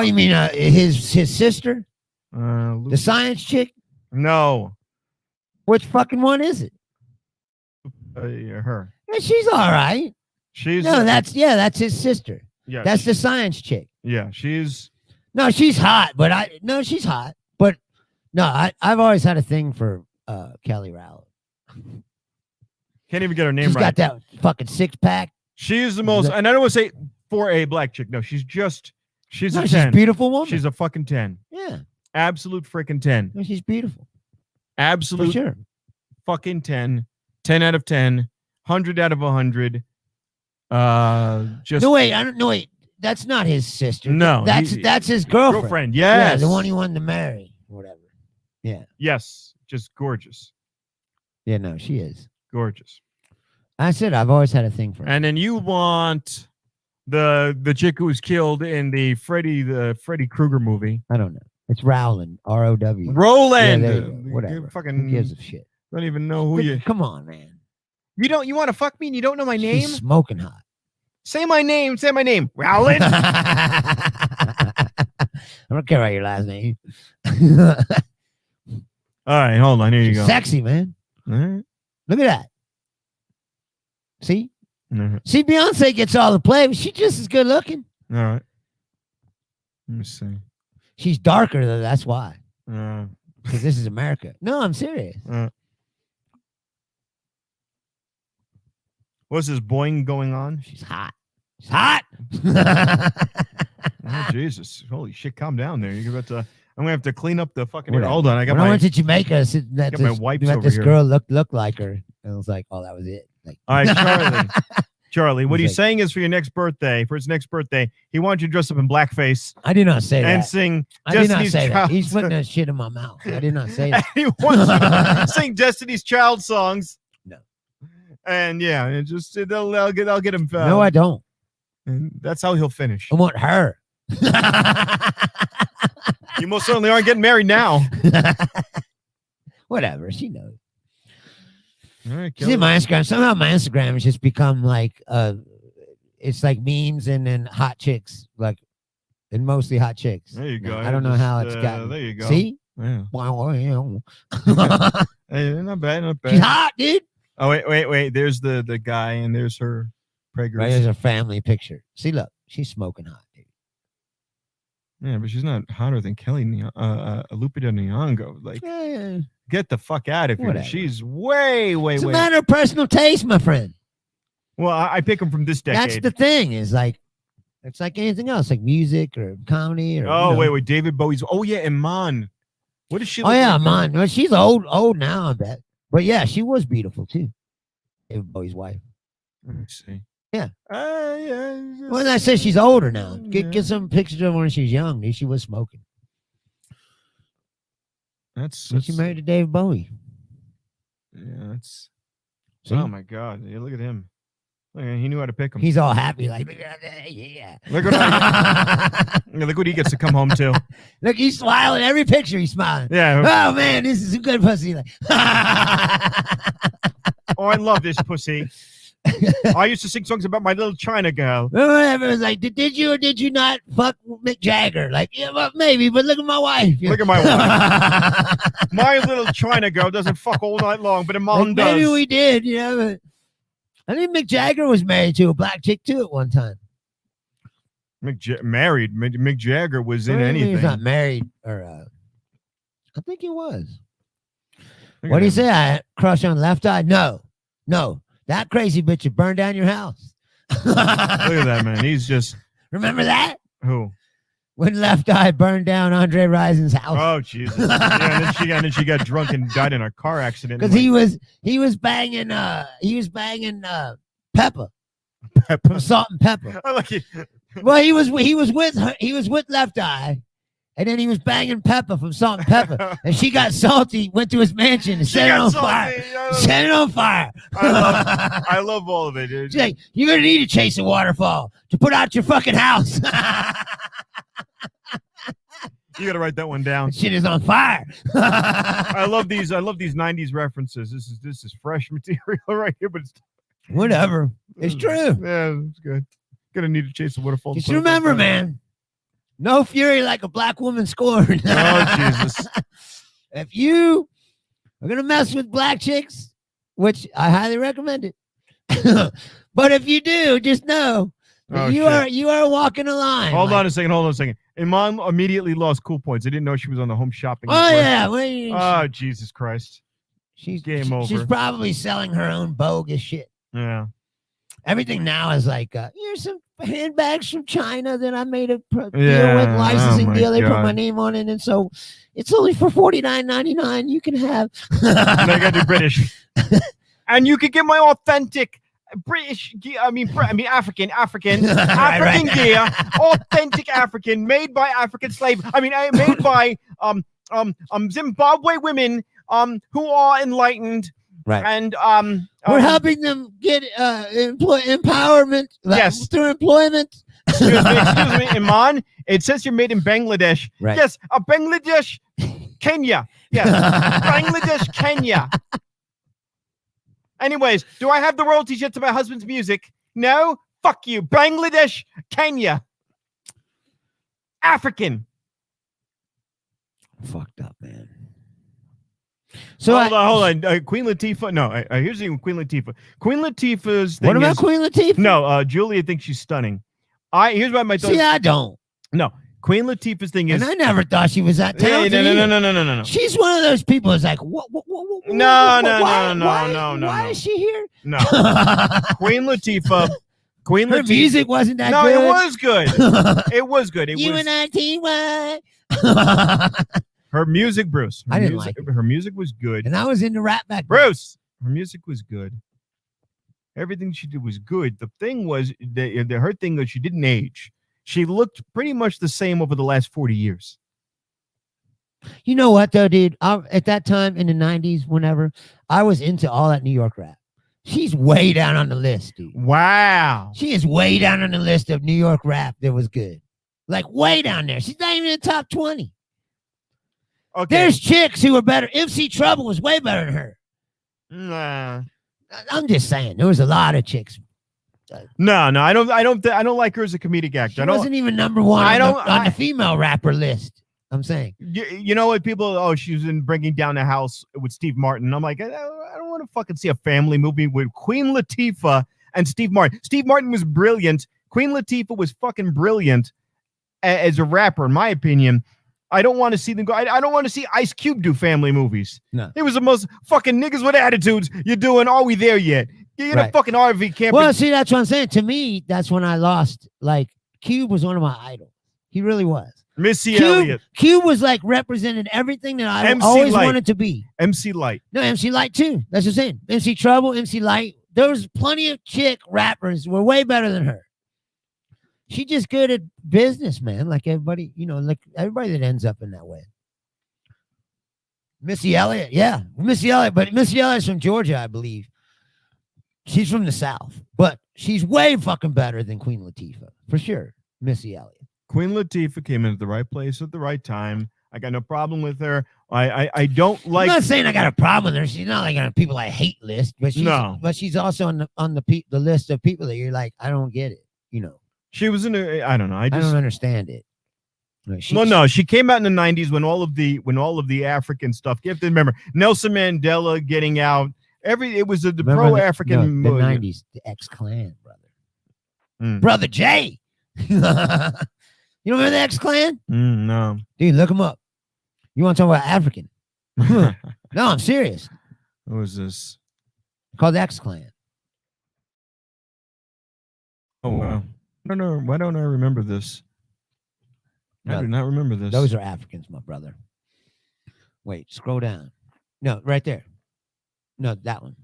You mean his sister? The science chick? No. Which fucking one is it? Her. Yeah, she's all right. That's his sister. Yeah, that's the science chick. Yeah, she's hot, she's hot. But no, I've always had a thing for Kelly Rowland. Can't even get her name She's right. Got that fucking 6-pack. She is the most, and I don't want to say for a black chick. No, she's a 10. She's a beautiful woman. She's a fucking 10. Yeah. Absolute freaking 10. No, she's beautiful. Absolute for sure. Fucking 10. 10 out of 10. 100 out of 100. No, wait. That's not his sister. No. That's his girlfriend. Yes. Yeah, the one he wanted to marry. Whatever. Yeah. Yes. Just gorgeous. Yeah, no, she is. Gorgeous. I said I've always had a thing for her. And then you want the chick who was killed in the Freddy Krueger movie. I don't know. It's Rowland. R-O-W. Roland. Yeah, whatever. Fucking who gives a shit? Don't even know who you. Come on, man. You want to fuck me and you don't know my name? She's smoking hot. Say my name. Rowland. I don't care about your last name. All right, hold on. Here you go. Sexy, man. All right. Look at that. See? Mm-hmm. See, Beyonce gets all the play, but she's just as good looking. All right. Let me see. She's darker, though. That's why. Because this is America. No, I'm serious. What's this boing going on? She's hot. She's hot. Oh, Jesus. Holy shit. Calm down there. You're about I'm gonna have to clean up the fucking. Whatever. Hold on, I got when I my. went to Jamaica, got my wipes met over this here. girl looked like her, and I was like, oh, that was it. Like, All right, Charlie. Charlie, what He's he's like- saying is for his next birthday, he wanted you to dress up in blackface I did not say and that. sing I did not Destiny's say that. Child. He's putting that shit in my mouth. I did not say that. He wants you to sing Destiny's Child songs. No. And yeah, it just I'll get him. No, I don't. And that's how he'll finish. I want her. You most certainly aren't getting married now. Whatever. She knows. All right, See my Instagram. Somehow my Instagram has just become like it's like memes and then hot chicks, like and mostly hot chicks. There you go. I don't know how it's gotten. There you go. See? Yeah. She's Hey, not bad, not bad. hot, dude. Oh wait. There's the guy and there's her preggers. Right, there's a family picture. See, look, she's smoking hot, dude. Yeah, but she's not hotter than Kelly Lupita Nyong'o. Like, Yeah. get the fuck out of here. Whatever. She's way. It's a matter of personal taste, my friend. Well, I pick them from this decade. That's the thing. Is like, it's like anything else, like music or comedy. Or, Oh, you know. wait. David Bowie's. Oh, yeah, Iman. What is she? Oh yeah, man. Well, she's old now, I bet. But yeah, she was beautiful too. David Bowie's wife. Let me see. Yeah. Yeah. Well, I said she's older now. Get some pictures of her when she's young. Dude. She was smoking. That's She married to David Bowie. Yeah, that's. See? Oh my God! Yeah, look at him. Look, he knew how to pick him. He's all happy, like yeah. Look what he gets to come home to. Look, he's smiling every picture. He's smiling. Yeah. Oh man, this is a good pussy. Like, Oh, I love this pussy. I used to sing songs about my little China girl. whatever. It was like, did you or did you not fuck Mick Jagger? Like, yeah, well, maybe, but look at my wife. Look at my wife. My little China girl doesn't fuck all night long, but Iman Like, does. maybe we did, you know. But I think Mick Jagger was married to a black chick too at one time. Married. Mick Jagger was in Or maybe anything. He's not married, or I think he was. Look What at do you him. say? I crush on the left eye? No. That crazy bitch would burn down your house. Look at that, man. He's just Remember that? who? When Left Eye burned down Andre Rison's house. Oh Jesus! Yeah, and then she got drunk and died in a car accident. Because he was banging Pepper from Salt and Pepper. I like it. Well, he was with her. He was with Left Eye, and then he was banging Pepper from Salt and Pepper, and she got salty. Went to his mansion and She set it got on salty. fire. Set it on fire. I love all of it, dude. She's like, you're gonna need to chase a waterfall to put out your fucking house. You got to write that one down. Shit is on fire. I love these 90s references. This is fresh material right here, but it's Whatever. It's true. Yeah, it's good. Gonna need to chase the waterfall. Just remember, man, no fury like a black woman scorned. Oh Jesus! If you are gonna mess with black chicks, which I highly recommend it, but if you do, just know that Oh, you are walking a line. Hold like, on a second. Iman immediately lost cool points. I didn't know she was on the home shopping. Oh network. yeah, well, Oh Jesus Christ! she's game over. She's probably selling her own bogus shit. Yeah. Everything now is like, here's some handbags from China that I made a deal Yeah, with, licensing oh my deal. They put God. my name on it, and so it's only for $49.99. You can have. And I got to do British, and you could get my authentic British. African right. gear, authentic African, made by African slave. Made by Zimbabwe women who are enlightened. Right. And We're helping them get empowerment Yes. through employment. Excuse me, Iman. It says you're made in Bangladesh. Right. Yes, Bangladesh, Kenya. Yes, Bangladesh, Kenya. Anyways, do I have the royalties yet to my husband's music? No? Fuck you. Bangladesh, Kenya. African. Fucked up, man. So hold on. Queen Latifah. No, here's the thing with Queen Latifah. Queen Latifah's thing what about is, Queen Latifah? No, Julia thinks she's stunning. Here's what my thought. See, I don't. No, Queen Latifah's thing is. And I never thought she was that Hey, talented. either. no. She's one of those people who's like, what? No. Why is she here? No. Queen Latifah. Her music wasn't that No, good. it was good. It was good. You and I, TY. Her music, Bruce. I didn't like it. Her music was good. And I was into rap back then. Bruce, her music was good. Everything she did was good. The thing was, her thing was she didn't age. She looked pretty much the same over the last 40 years. You know what, though, dude? At that time in the 90s, whenever, I was into all that New York rap. She's way down on the list, dude. Wow. She is way down on the list of New York rap that was good. Like, way down there. She's not even in the top 20. Okay. There's chicks who are better. MC Trouble was way better than her. Nah. I'm just saying, there was a lot of chicks. No, I don't like her as a comedic actor. She wasn't even number one on the female rapper list. I'm saying. You know what, people? She was in Bringing Down the House with Steve Martin. I'm like, I don't want to fucking see a family movie with Queen Latifah and Steve Martin. Steve Martin was brilliant. Queen Latifah was fucking brilliant as a rapper, in my opinion. I don't want to see them go. I don't want to see Ice Cube do family movies. No. It was the most fucking niggas with attitudes. You're doing, are we there yet? You're in a fucking RV camp. Well, see, that's what I'm saying. To me, that's when I lost. Like, Cube was one of my idols. He really was. Missy Elliott. Cube was like represented everything that I always wanted to be. MC Light. No, MC Light too. That's what I'm saying. MC Trouble, MC Light. There was plenty of chick rappers who were way better than her. She just good at business, man. Like everybody, like everybody that ends up in that way. Missy Elliott, yeah. Missy Elliott, but Missy Elliott's from Georgia, I believe. She's from the South, but she's way fucking better than Queen Latifah, for sure. Missy Elliott. Queen Latifah came in at the right place at the right time. I got no problem with her. I don't like. I'm not saying I got a problem with her. She's not like on a people I hate list, but she's also on the list of people that you're like, I don't get it. She was in a. I don't know. I don't understand it. She came out in the 90s when all of the African stuff. You have to remember Nelson Mandela getting out. It was the pro-African movie. The 90s, the X-Clan, brother. Brother Jay. You remember the X-Clan? No. Dude, look them up. You want to talk about African? No, I'm serious. What was this? Called the X-Clan. Oh, wow. I don't know. Why don't I remember this? I do not remember this. Those are Africans, my brother. Wait, scroll down. No, right there. No, that one.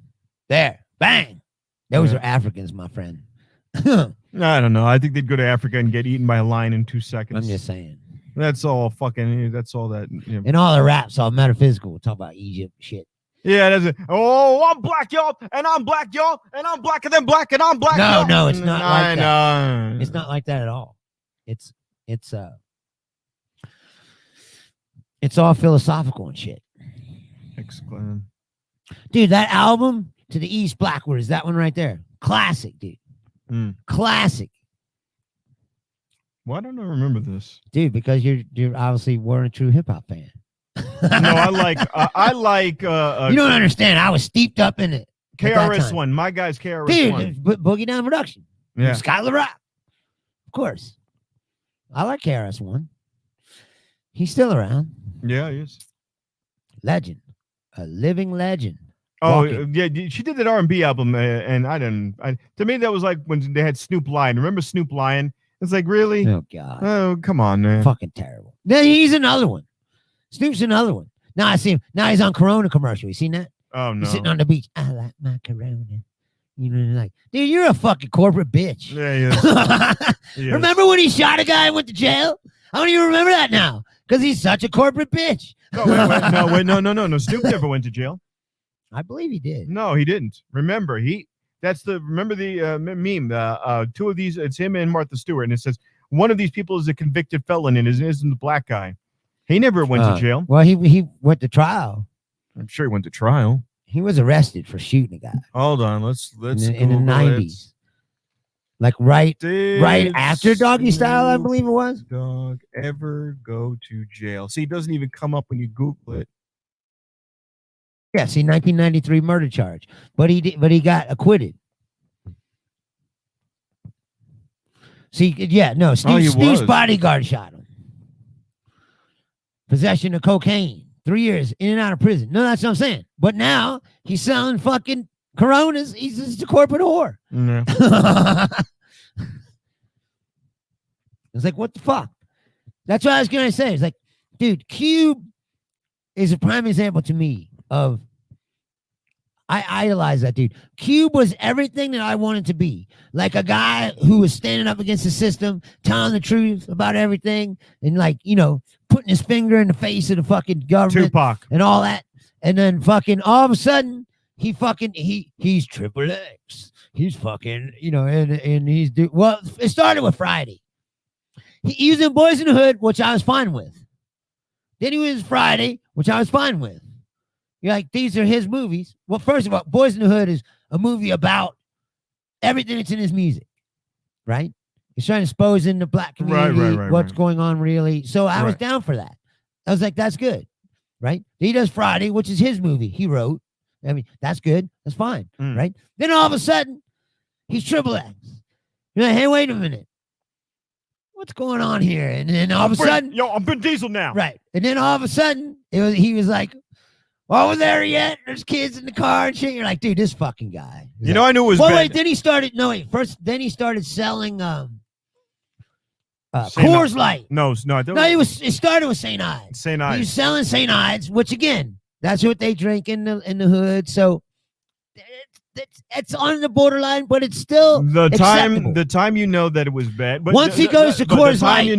There. Bang. Those are Africans, my friend. I don't know. I think they'd go to Africa and get eaten by a lion in 2 seconds. I'm just saying. That's all that. And all the raps, all metaphysical. We'll talk about Egypt shit. Yeah, that's it. Oh, I'm black, y'all, and I'm black, y'all, and I'm blacker than black, and I'm black. No, it's not like that. It's not like that at all. It's all philosophical and shit. X-Clan. Dude, that album To the East Blackward is that one right there. Classic, dude. Classic. Why don't I remember this? Dude, because you're obviously weren't a true hip hop fan. No, I like you don't understand. I was steeped up in it. KRS-One. My guy's KRS-One. Dude, Boogie Down Production. Yeah. Skylar Rock. Of course. I like KRS-One. He's still around. Yeah, he is. Legend. A living legend. Oh, yeah, she did that R&B album, and to me, that was like when they had Snoop Lion. Remember Snoop Lion? It's like, really? Oh, God. Oh, come on, man. Fucking terrible. Then he's another one. Snoop's another one. Now I see him. Now he's on Corona commercial. You seen that? Oh, no. He's sitting on the beach. I like my Corona. Like, dude, you're a fucking corporate bitch. Yeah, he is. Remember when he shot a guy and went to jail? I don't even remember that now because he's such a corporate bitch. No. Snoop never went to jail. I believe he did. No, he didn't. Remember the meme. Two of these, it's him and Martha Stewart, and it says one of these people is a convicted felon and isn't the black guy. He never went to jail. Well, he went to trial. I'm sure he went to trial. He was arrested for shooting a guy. Hold on, let's in the 90s. Like right after Doggy Style, I believe it was. Dog ever go to jail? See, it doesn't even come up when you Google it. Yeah, see, 1993 murder charge, but he got acquitted. See, yeah, no, Steve's bodyguard shot him. Possession of cocaine, 3 years in and out of prison. No, that's what I'm saying. But now he's selling fucking Coronas. He's just a corporate whore. Yeah. It's like, what the fuck? That's what I was gonna say. It's like, dude, Cube is a prime example to me of I idolize that dude. Cube was everything that I wanted to be. Like a guy who was standing up against the system, telling the truth about everything, and like, putting his finger in the face of the fucking government Tupac. and all that. And then fucking all of a sudden, he's Triple X. He's fucking, and he's well, it started with Friday. He was in Boys in the Hood, which I was fine with. Then he was Friday, which I was fine with. You're like, these are his movies. Well, first of all, Boys in the Hood is a movie about everything that's in his music, right? He's trying to expose in the black community what's going on really. So I was down for that. I was like, that's good, right? He does Friday, which is his movie he wrote. I mean, that's good. That's fine, right? Then all of a sudden, he's Triple X. You're like, hey, wait a minute. What's going on here? And then all of a sudden, I'm Vin Diesel now. Right. And then all of a sudden, he was like, "Oh, we're there yet? There's kids in the car and shit." You're like, dude, this fucking guy. I knew it was bad. Wait, then he started, then he started selling Coors Light. No, it started with St. Ides. St. Ides. He was selling St. Ides, which again, that's what they drink in the hood. So it's on the borderline, but it's still acceptable. The time you know that it was bad. But once he goes to Coors Light, you're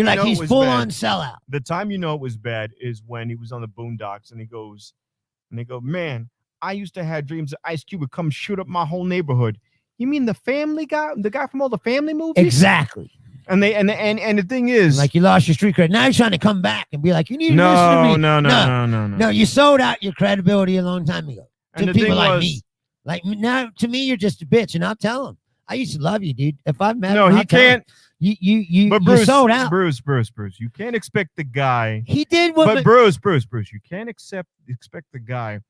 like, he's full on sellout. The time you know it was bad is when he was on the Boondocks and they go, man, I used to have dreams that Ice Cube would come shoot up my whole neighborhood. You mean the Family Guy, the guy from all the Family movies? Exactly. And the thing is, like, you lost your street cred. Now you're trying to come back and be like, you need to listen to me. No, you sold out your credibility a long time ago to people like me. Like, now, to me, you're just a bitch, and I'll tell him. I used to love you, dude. If I've met him, he can't. But Bruce, you sold out. Bruce, you can't expect the guy. He did what. But Bruce, you can't expect the guy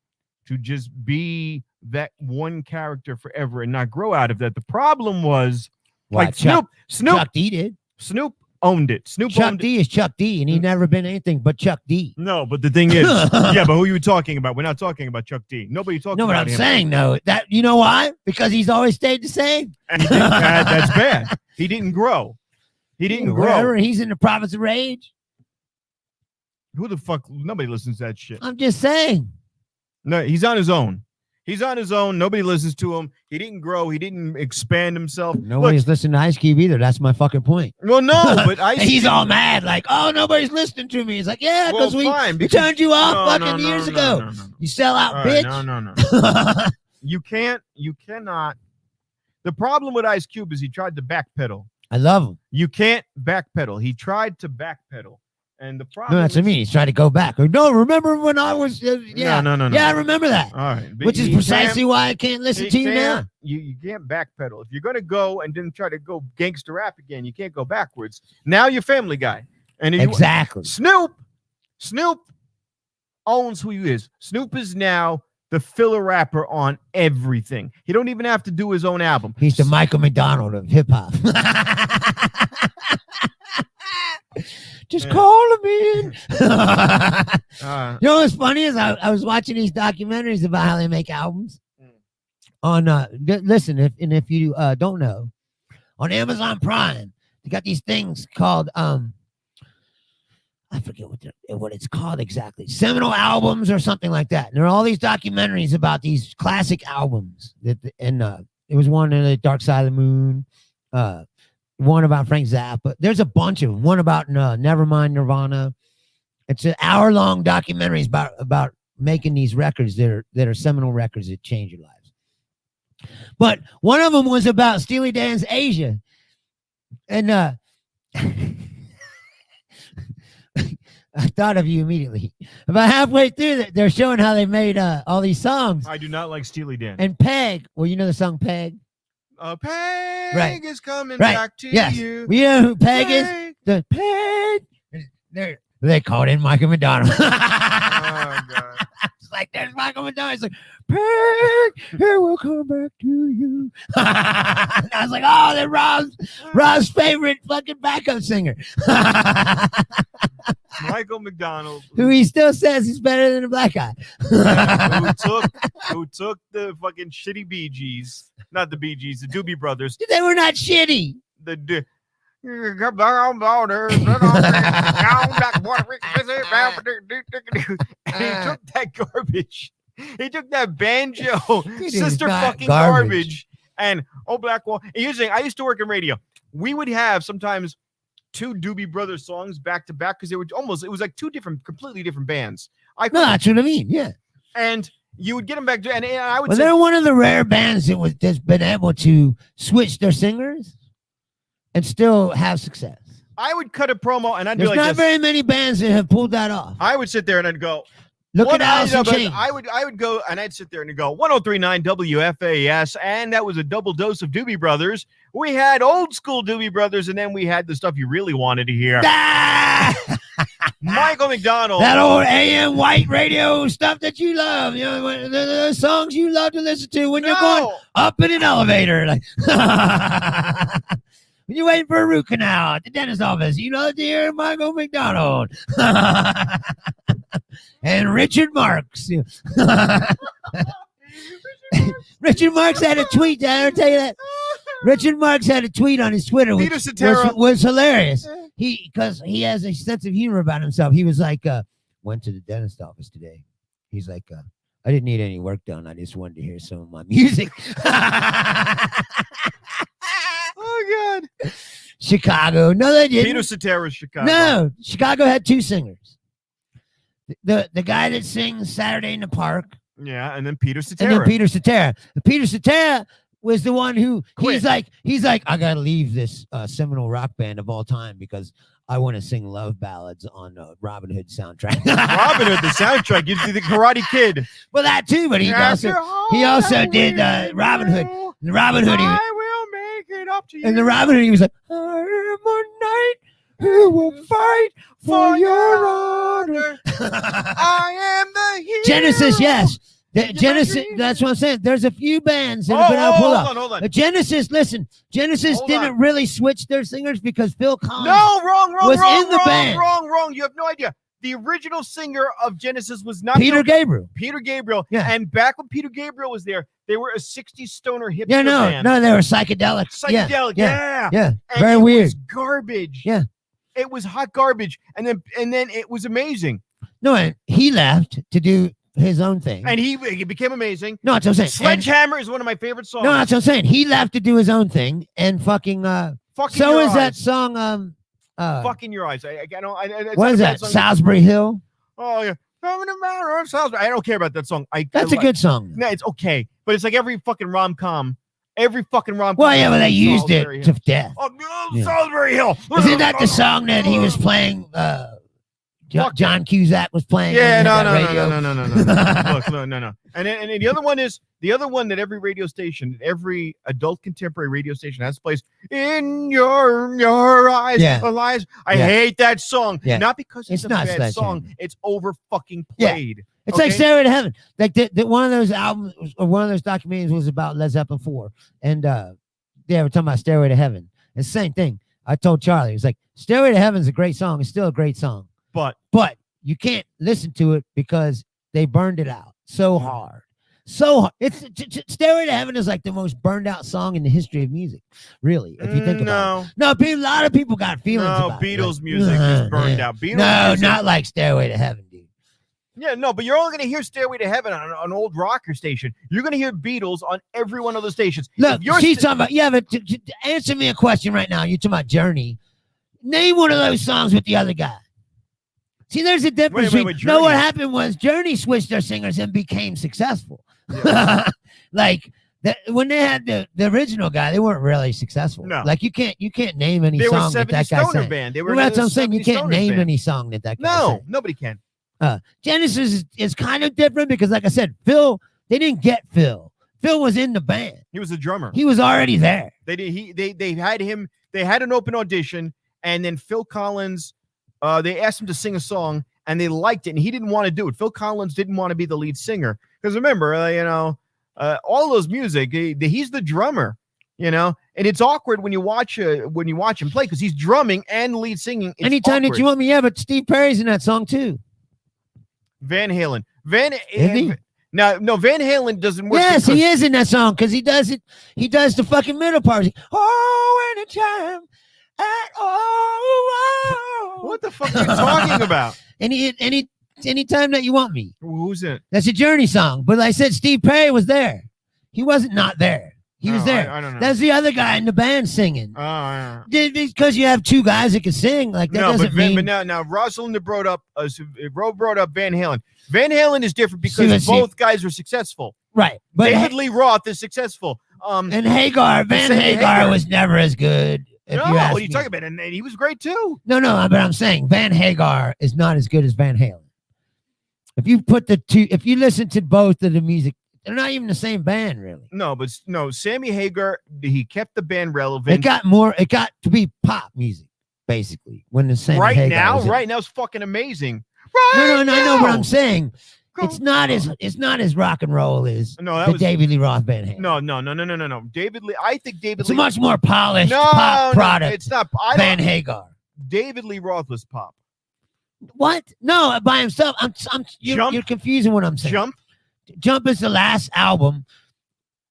to just be that one character forever and not grow out of that. The problem was, like, Snoop. Chuck D did. Snoop owned it. Chuck D is Chuck D, and he never been anything but Chuck D. No, but the thing is, but who are you talking about? We're not talking about Chuck D. Nobody talking about him. No, what I'm saying, though, that, you know why? Because he's always stayed the same. And he didn't, that's bad. He didn't grow. Whatever. He's in the province of rage. Who the fuck? Nobody listens to that shit. I'm just saying. No, he's on his own. Nobody listens to him. He didn't grow. He didn't expand himself. Nobody's listening to Ice Cube either. That's my fucking point. Well, no, but he's all mad. Like, oh, nobody's listening to me. He's like, yeah, because we turned you off years ago. No. You sell out, bitch. No. You cannot. The problem with Ice Cube is he tried to backpedal. I love him. You can't backpedal. He tried to backpedal. And the problem that's what I mean. He's trying to go back. No, remember when I was... No. Yeah, I remember that. All right. Which is precisely why I can't listen to you now. You can't backpedal. If you're going to go and then try to go gangster rap again, you can't go backwards. Now you're Family Guy. And exactly. Snoop owns who he is. Snoop is now the filler rapper on everything. He don't even have to do his own album. He's the Michael McDonald of hip-hop. Just call him in. You know what's funny is I was watching these documentaries about how they make albums. On listen, if you don't know, on Amazon Prime, they got these things called I forget what it's called exactly, seminal albums or something like that. And there are all these documentaries about these classic albums. It was one in the Dark Side of the Moon. One about Frank Zappa. There's a bunch of them. One about Nevermind Nirvana. It's an hour-long documentaries about making these records that are seminal records that change your lives. But one of them was about Steely Dan's Asia. And I thought of you immediately. About halfway through, they're showing how they made all these songs. I do not like Steely Dan. And Peg. Well, you know the song Peg? Peg is coming back to you. You know who Peg is? The Peg. They called in Michael McDonald. Oh, God. It's like, there's Michael McDonald. It's like, Peg, here will come back to you. I was like, oh, they're Rob's favorite fucking backup singer. Michael McDonald, who he still says he's better than a black guy. who took the fucking shitty Bee Gees, not the Bee Gees, the Doobie Brothers. They were not shitty. Come down border. And he took that garbage. He took that banjo, It is sister not fucking garbage. garbage, and Black Wall. And usually, I used to work in radio. We would have sometimes 2 Doobie Brothers songs back to back because it was like 2 completely different bands. No, that's what I mean. Yeah. And you would get them back to, and I would Well, say, they're one of the rare bands that's been able to switch their singers and still have success. I would cut a promo and I'd There's be like, not very many bands that have pulled that off. I would sit there and I'd go, Look at Alice in Chains. I would go and I'd sit there and go 103.9 WFAS, and that was a double dose of Doobie Brothers. We had old school Doobie Brothers, and then we had the stuff you really wanted to hear. Michael McDonald. That old AM white radio stuff that you love. You know, the songs you love to listen to when you're going up in an elevator. Like, when you're waiting for a root canal at the dentist's office, you love to hear Michael McDonald. And Richard Marx. Richard Marx had a tweet. Did I ever tell you that? Richard Marx had a tweet on his Twitter, which was hilarious. Because he has a sense of humor about himself. He was like, went to the dentist office today. He's like, I didn't need any work done. I just wanted to hear some of my music. Oh, God. Chicago. No, they didn't. Peter Cetera's Chicago. No, Chicago had 2 singers. The guy that sings Saturday in the Park. Yeah, and then Peter Cetera. And then Peter Cetera. Peter Cetera was the one who quit. He's like, I gotta leave this seminal rock band of all time because I want to sing love ballads on Robin Hood soundtrack. Robin Hood, the soundtrack, gives you the Karate Kid. Well, that too, but he also did Robin Hood. And Robin Hood, I will make it up to you. And the Robin Hood, he was like, I am a knight who will fight for your honor. I am the hero. Genesis, yes. Genesis, that's what I'm saying. There's a few bands that have been able to pull up. Hold on. Genesis, listen, Genesis didn't really switch their singers because Phil Collins wrong, was in the band. Wrong. You have no idea. The original singer of Genesis was not Peter Gabriel. Peter Gabriel. Yeah. And back when Peter Gabriel was there, they were a 60s stoner hipster band. No, they were psychedelic. Psychedelic, yeah. And very weird. It was garbage. Yeah. It was hot garbage. And then it was amazing. No, and he left to do his own thing. And he became amazing. No, that's what I'm saying. Sledgehammer is one of my favorite songs. No, that's what I'm saying. He left to do his own thing and fucking so is that song Fucking Your Eyes. I don't what is that? Salisbury Hill? Oh yeah. I don't care about that song. That's a good song. No, it's okay. But it's like every fucking rom-com. Well, yeah, but they used it to death. Oh, Salisbury Hill. Isn't that the song that he was playing? John Cusack was playing. Yeah, no. Look, no. And the other one is the other one that every radio station, every adult contemporary radio station has placed in your eyes. Yeah. Lies. I hate that song. Yeah. Not because it's a not bad song. It's over fucking played. Yeah. It's like Stairway to Heaven. Like one of those albums or one of those documentaries was about Led Zeppelin 4. And they were talking about Stairway to Heaven. It's the same thing. I told Charlie, it was like, Stairway to Heaven is a great song. It's still a great song. But you can't listen to it because they burned it out so hard. So hard. It's Stairway to Heaven is like the most burned out song in the history of music, really, if you think about it. No, a lot of people got feelings about Beatles it. music is burned out. Beatles music, not like Stairway to Heaven, dude. Yeah, no, but you're only going to hear Stairway to Heaven on an old rocker station. You're going to hear Beatles on every one of those stations. Look, she's talking about, but answer me a question right now. You're talking about Journey. Name one of those songs with the other guy. See, there's a difference. No, what happened was Journey switched their singers and became successful. Yeah. When they had the original guy, they weren't really successful. No. Like you can't name any song that guy sang. Band. They were that's what I'm saying. You can't name any song that guy sang. No, nobody can. Genesis is kind of different because, like I said, Phil, they didn't get Phil. Phil was in the band. He was a drummer. He was already there. They had him. They had an open audition, and then Phil Collins. They asked him to sing a song, and they liked it, and he didn't want to do it. Phil Collins didn't want to be the lead singer because remember, all those music. He's the drummer, and it's awkward when you watch him play because he's drumming and lead singing. It's anytime awkward. That you want me, but Steve Perry's in that song too. Van Halen. No, Van Halen doesn't work. Yes, he is in that song because he does it. He does the fucking middle part. Oh, anytime at all. What the fuck are you talking about? Anytime that you want me. Who's it? That's a Journey song. But like I said, Steve Perry was there. He wasn't not there. He was there. I don't know. That's the other guy in the band singing. Oh, yeah. Because you have two guys that can sing, like that doesn't mean. But now Rosalind brought up Van Halen. Van Halen is different because both guys are successful. Right. But David Lee Roth is successful. And Van Hagar was never as good. No, what are you talking about? And he was great too. No, but I'm saying Van Hagar is not as good as Van Halen. If you put the two, if you listen to both of the music, they're not even the same band, really. No, Sammy Hagar, he kept the band relevant. It got to be pop music, basically. When the Sammy Hagar right now, it's fucking amazing. No, but I'm saying it's not as rock and roll as David Lee Roth Van Halen. No. David Lee, I think David Lee. It's a much more polished pop product. It's not Van Hagar. David Lee Roth was pop. What? No, by himself. You're confusing what I'm saying. Jump is the last album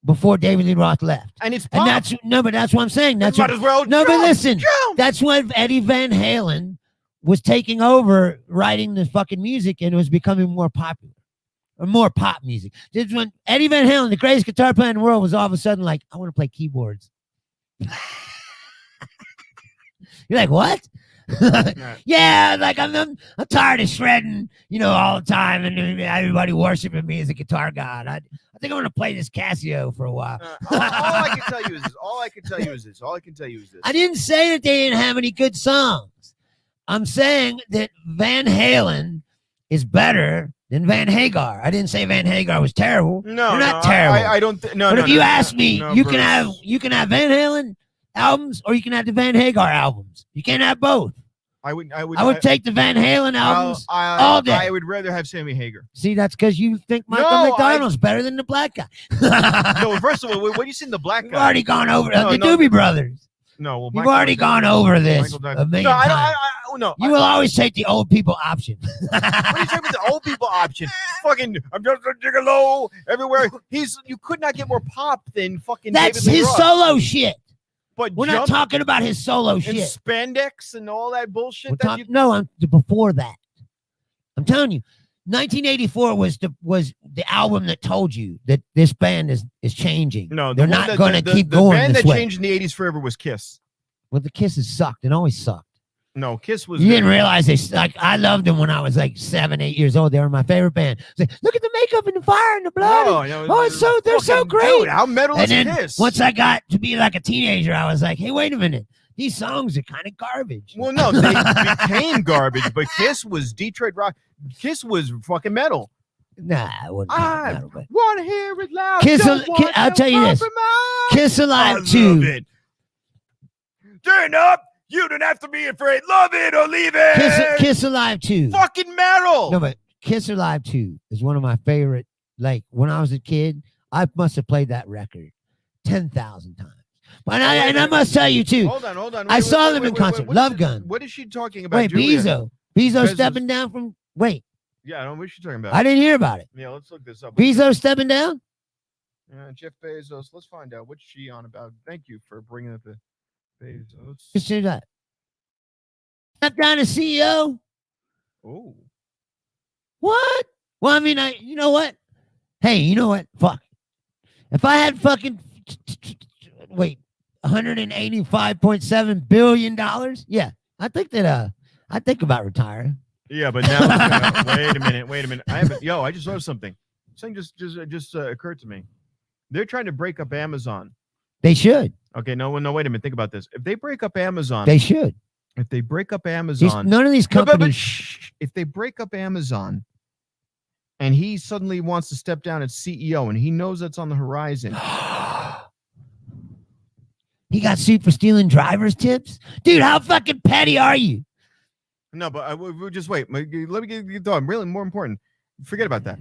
before David Lee Roth left. And it's pop. But that's what I'm saying. That's might as well but listen. Jump. That's when Eddie Van Halen was taking over writing the fucking music, and it was becoming more popular. Or more pop music. This is when Eddie Van Halen, the greatest guitar player in the world, was all of a sudden like, I want to play keyboards. You're like, what? Yeah, like I'm tired of shredding, all the time, and everybody worshiping me as a guitar god. I think I'm gonna play this Casio for a while. All I can tell you is this. I didn't say that they didn't have any good songs. I'm saying that Van Halen is better than Van Hagar. I didn't say Van Hagar was terrible. No, they're not terrible. I don't. But if you ask me, you can have Van Halen albums, or you can have the Van Hagar albums. You can't have both. I would take the Van Halen albums all day. I would rather have Sammy Hagar. See, that's because you think Michael McDonald's better than the black guy. No, first of all, what do you say the black guy? You've already gone over the Doobie Brothers. No, well, you've already gone over this a million times. You will always take the old people option. What are you talking about the old people option? Fucking, I'm just a gigolo everywhere. You could not get more pop than fucking. That's David Lee his Roth. Solo shit. But we're not talking about his solo shit. Spandex and all that bullshit. I'm before that. I'm telling you, 1984 was the album that told you that this band is changing. No, they're not going to keep going. The band this that way. changed in the 80s forever was Kiss. Well, the Kisses sucked. It always sucked. No, Kiss was. You didn't realize I loved them when I was like 7, 8 years old. They were my favorite band. Like, look at the makeup and the fire and the blood. They're so great. Dude, how metal is Kiss? Once I got to be like a teenager, I was like, hey, wait a minute. These songs are kind of garbage. Well, no, they became garbage, but Kiss was Detroit rock. Kiss was fucking metal. Nah, it wasn't. I want to hear it loud. I'll tell you this. Kiss Alive 2. Turn up. You don't have to be afraid. Love it or leave it. Kiss Alive 2. Fucking metal. No, but Kiss Alive 2 is one of my favorite. Like, when I was a kid, I must have played that record 10,000 times. But I must tell you, too. Hold on. I saw them in concert. Love Gun. What is she talking about? Wait, Bezos. Bezos stepping down from. Wait. Yeah, I don't know what she's talking about. I didn't hear about it. Yeah, let's look this up. Bezos stepping down? Yeah, Jeff Bezos. Let's find out. What's she on about? Thank you for bringing up the Bezos. Let's do that. Step down as CEO? Oh. What? Well, I mean, you know what? Hey, you know what? Fuck. If I had fucking $185.7 billion, yeah, I think about retiring. Yeah, but now wait a minute. I just saw something. Something just occurred to me. They're trying to break up Amazon. They should. Okay, no, wait a minute. Think about this. If they break up Amazon, they should. If they break up Amazon, none of these companies. If they break up Amazon, and he suddenly wants to step down as CEO, and he knows that's on the horizon. He got sued for stealing driver's tips, dude. How fucking petty are you? No, but we'll just wait. Let me get going. Really, more important. Forget about that.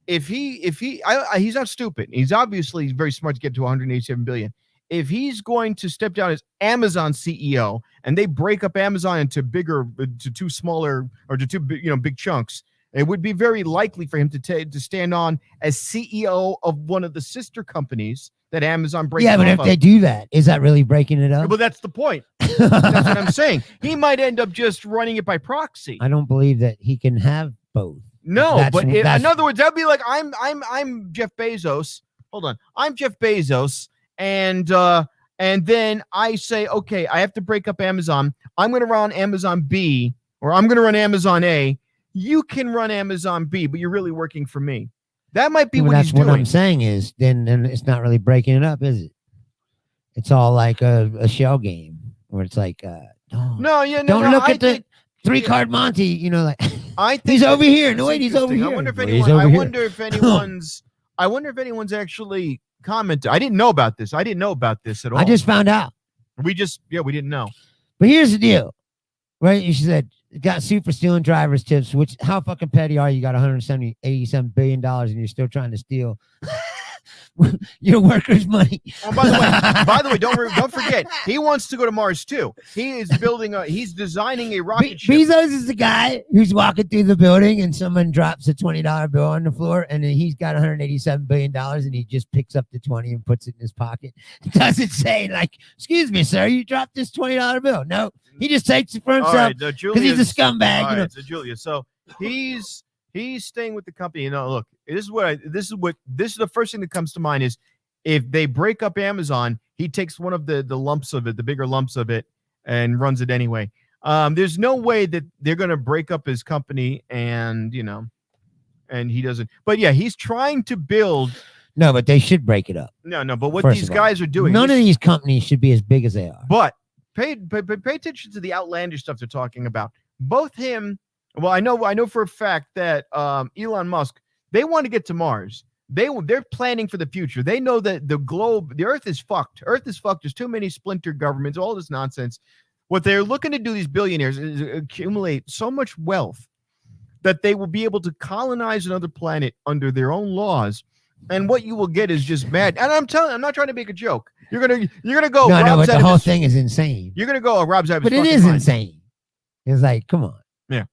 If he's not stupid. He's obviously very smart to get to 187 billion. If he's going to step down as Amazon CEO and they break up Amazon into two smaller or to two big chunks, it would be very likely for him to stand on as CEO of one of the sister companies that Amazon breaks up. Yeah, but if they do that, is that really breaking it up? Well, that's the point. That's what I'm saying. He might end up just running it by proxy. I don't believe that he can have both. No, but in other words, that'd be like I'm Jeff Bezos. Hold on, I'm Jeff Bezos, and then I say, okay, I have to break up Amazon. I'm going to run Amazon B, or I'm going to run Amazon A. You can run Amazon B, but you're really working for me. That might be what he's doing. That's what I'm saying is, then it's not really breaking it up, is it? It's all like a shell game where it's like, don't look at the three-card Monty, you know, like I think he's over here. No, wait, he's over here. I wonder if anyone's actually commented. I didn't know about this. I didn't know about this at all. I just found out. We didn't know. But here's the deal, right? You said got sued for stealing driver's tips. Which how fucking petty are you? Got $87 billion and you're still trying to steal your workers' money. Oh, by the way, don't forget, he wants to go to Mars too. He is he's designing a rocket ship. Bezos is the guy who's walking through the building and someone drops a $20 bill on the floor and then he's got $187 billion and he just picks up the 20 and puts it in his pocket. It doesn't say like, excuse me, sir, you dropped this $20 bill. No, he just takes it for himself because he's a scumbag. All right, so Julius, so he's staying with the company. You know, look, this is the first thing that comes to mind is if they break up Amazon, he takes one of the lumps of it, the bigger lumps of it, and runs it anyway. There's no way that they're going to break up his company and he doesn't. But yeah, he's trying to build. No, but they should break it up. No, but what these guys are doing. None of these companies should be as big as they are. But pay attention to the outlandish stuff they're talking about. Both him. Well, I know for a fact that Elon Musk, they want to get to Mars. They're planning for the future. They know that the Earth is fucked. Earth is fucked. There's too many splinter governments, all this nonsense. What they're looking to do, these billionaires, is accumulate so much wealth that they will be able to colonize another planet under their own laws. And what you will get is just mad. And I'm not trying to make a joke. You're gonna go. No, but the whole thing is insane. You're gonna go. Rob's out of his But it is insane. It's like, come on. Yeah,